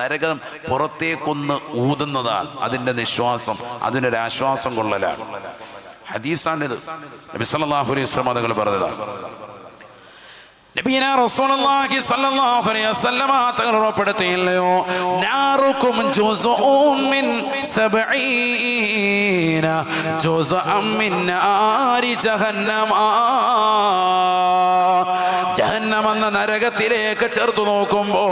നരകം പുറത്തേക്കൊന്ന് ഊതുന്നതാണ് അതിന്റെ നിശ്വാസം, അതിനൊരാശ്വാസം കൊള്ളലാണ്. ഹദീസാണിത്. നബി സല്ലല്ലാഹു അലൈഹി വസല്ലം തങ്ങൾ പറഞ്ഞതാണ്. നബിയന റസൂലുള്ളാഹി സ്വല്ലല്ലാഹു അലൈഹി വസല്ലമ തങ്ങൾ ഉറപ്പെടുത്തിയില്ലയോ, നാറുക്കും ജുസ്ഉം മിൻ 70 ജുസ്അം മിൻ നാരി ജഹന്നമ. ജഹന്നം എന്ന നരകത്തിലേക്ക് ചേർത്ത് നോക്കുമ്പോ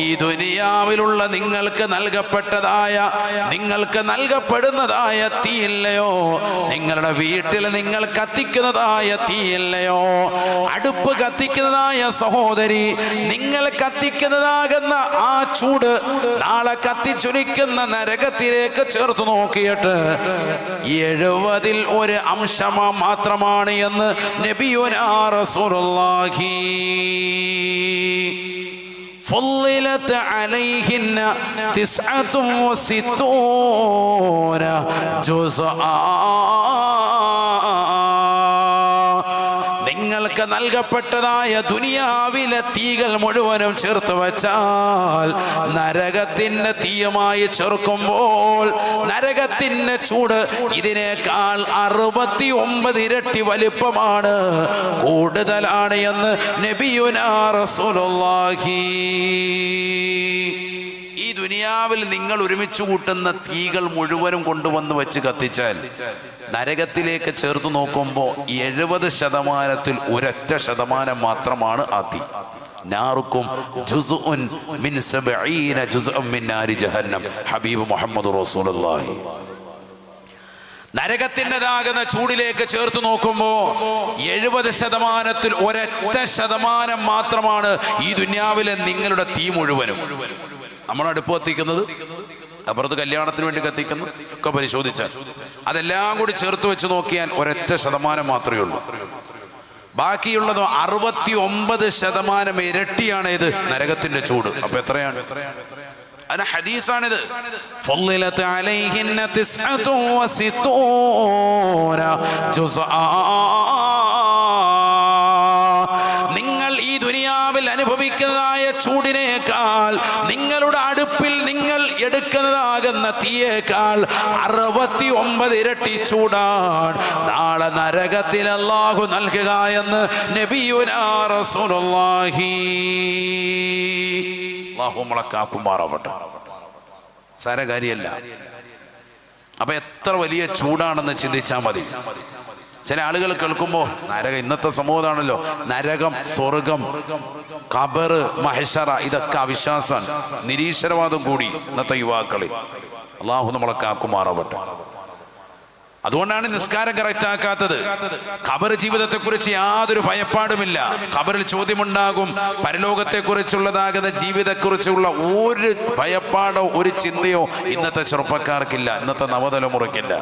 ഈ ദുനിയാവിലുള്ള നിങ്ങൾക്ക് നൽകപ്പെടുന്നതായ തീയില്ലയോ, നിങ്ങളുടെ വീട്ടിൽ നിങ്ങൾ കത്തിക്കുന്നതായ തീയില്ലയോ, അടുപ്പ് കത്തിക്കുന്നതായ സഹോദരി, നിങ്ങൾ കത്തിക്കുന്നതാകുന്ന ആ ചൂട് നാളെ കത്തിച്ചൊലിക്കുന്ന നരകത്തിലേക്ക് ചേർത്ത് നോക്കിയിട്ട് 70 ഒരു അംശം മാത്രമാണ് എന്ന് നബിയുനാ റസൂലുള്ളാഹി. فضلت عليهن 69 جزءا. നിങ്ങൾക്ക് നൽകപ്പെട്ടതായ ദുനിയാവിലെ തീകൾ മുഴുവനും ചേർത്ത് വച്ചാൽ നരകത്തിന്റെ തീയുമായി ചേർക്കുമ്പോൾ നരകത്തിന്റെ ചൂട് ഇതിനേക്കാൾ 69 ഇരട്ടി വലിപ്പമാണ്, കൂടുതലാണ് എന്ന് നബിയുനാ റസൂലുള്ളാഹി. ഈ ദുനിയാവിൽ നിങ്ങൾ ഒരുമിച്ച് കൂട്ടുന്ന തീകൾ മുഴുവനും കൊണ്ടുവന്ന് വെച്ച് കത്തിച്ചാൽ നരകത്തിലേക്ക് ചേർത്ത് നോക്കുമ്പോൾ 70% ഒരൊറ്റ ശതമാനം മാത്രമാണ് ആ തീ. നാറുക്കും ജുസ്ഉൻ മിൻ 70 ജുസ്അം മിൻ നാരി ജഹന്നം. ഹബീബ് മുഹമ്മദ് റസൂലുള്ളാഹി. നരകത്തിൻ്റെതാകുന്ന ചൂടിലേക്ക് ചേർത്ത് നോക്കുമ്പോ 70% ഒരൊറ്റ ശതമാനം മാത്രമാണ് ഈ ദുനിയാവിലെ നിങ്ങളുടെ തീ മുഴുവനും. നമ്മൾ അടുപ്പ് കത്തിക്കുന്നത്, അപ്പുറത്ത് കല്യാണത്തിന് വേണ്ടി കത്തിക്കുന്നു ഒക്കെ പരിശോധിച്ചാൽ അതെല്ലാം കൂടി ചേർത്ത് വെച്ച് നോക്കിയാൽ ഒരൊറ്റ ശതമാനം മാത്രമേ ഉള്ളൂ. ബാക്കിയുള്ളതോ 69% ഇരട്ടിയാണ് ഇത് നരകത്തിന്റെ ചൂട്. അപ്പൊ എത്രയാണ്? അല്ല, ഹദീസാണിത്. ഫളിലത അലൈഹിന്ന 69 ജുസ്ആ. നിങ്ങൾ ഈ ദുനിയാവിൽ അനുഭവിക്കുന്നതായ ചൂടിനേക്കാൾ നിങ്ങളുടെ അടുപ്പിൽ നിങ്ങൾ എടുക്കുന്നതാകുന്ന തീയേക്കാൾ 69 ഇരട്ടി ചൂടാണ് നാളെ നരകത്തിൽ അല്ലാഹു നൽകുക എന്ന് നബിയുനാ റസൂലുള്ളാഹി. അല്ലാഹു നമ്മളെ കാക്കുമാറാവട്ടെ. സാരകാരിയല്ല. അപ്പൊ എത്ര വലിയ ചൂടാണെന്ന് ചിന്തിച്ചാൽ മതി. ചില ആളുകൾ കേൾക്കുമ്പോൾ നരകം, ഇന്നത്തെ സമൂഹമാണല്ലോ, നരകം, സ്വർഗം, ഖബറ്, മഹ്ശറ, ഇതൊക്കെ അവിശ്വാസമാണ്, നിരീശ്വരവാദം കൂടി ഇന്നത്തെ യുവാക്കളിൽ. അള്ളാഹു നമ്മളെ കാക്കുമാറാവട്ടെ. അതുകൊണ്ടാണ് നിസ്കാരം കറക്റ്റാക്കാത്തത്. ഖബർ ജീവിതത്തെക്കുറിച്ച് യാതൊരു ഭയപ്പാടുമില്ല. ഖബറിൽ ചോദ്യമുണ്ടാകും. പരലോകത്തെക്കുറിച്ചുള്ളതാകുന്ന ജീവിതത്തെക്കുറിച്ചുള്ള ഒരു ഭയപ്പാടോ ഒരു ചിന്തയോ ഇന്നത്തെ ചെറുപ്പക്കാർക്കില്ല, ഇന്നത്തെ നവതലമുറയ്ക്കില്ല.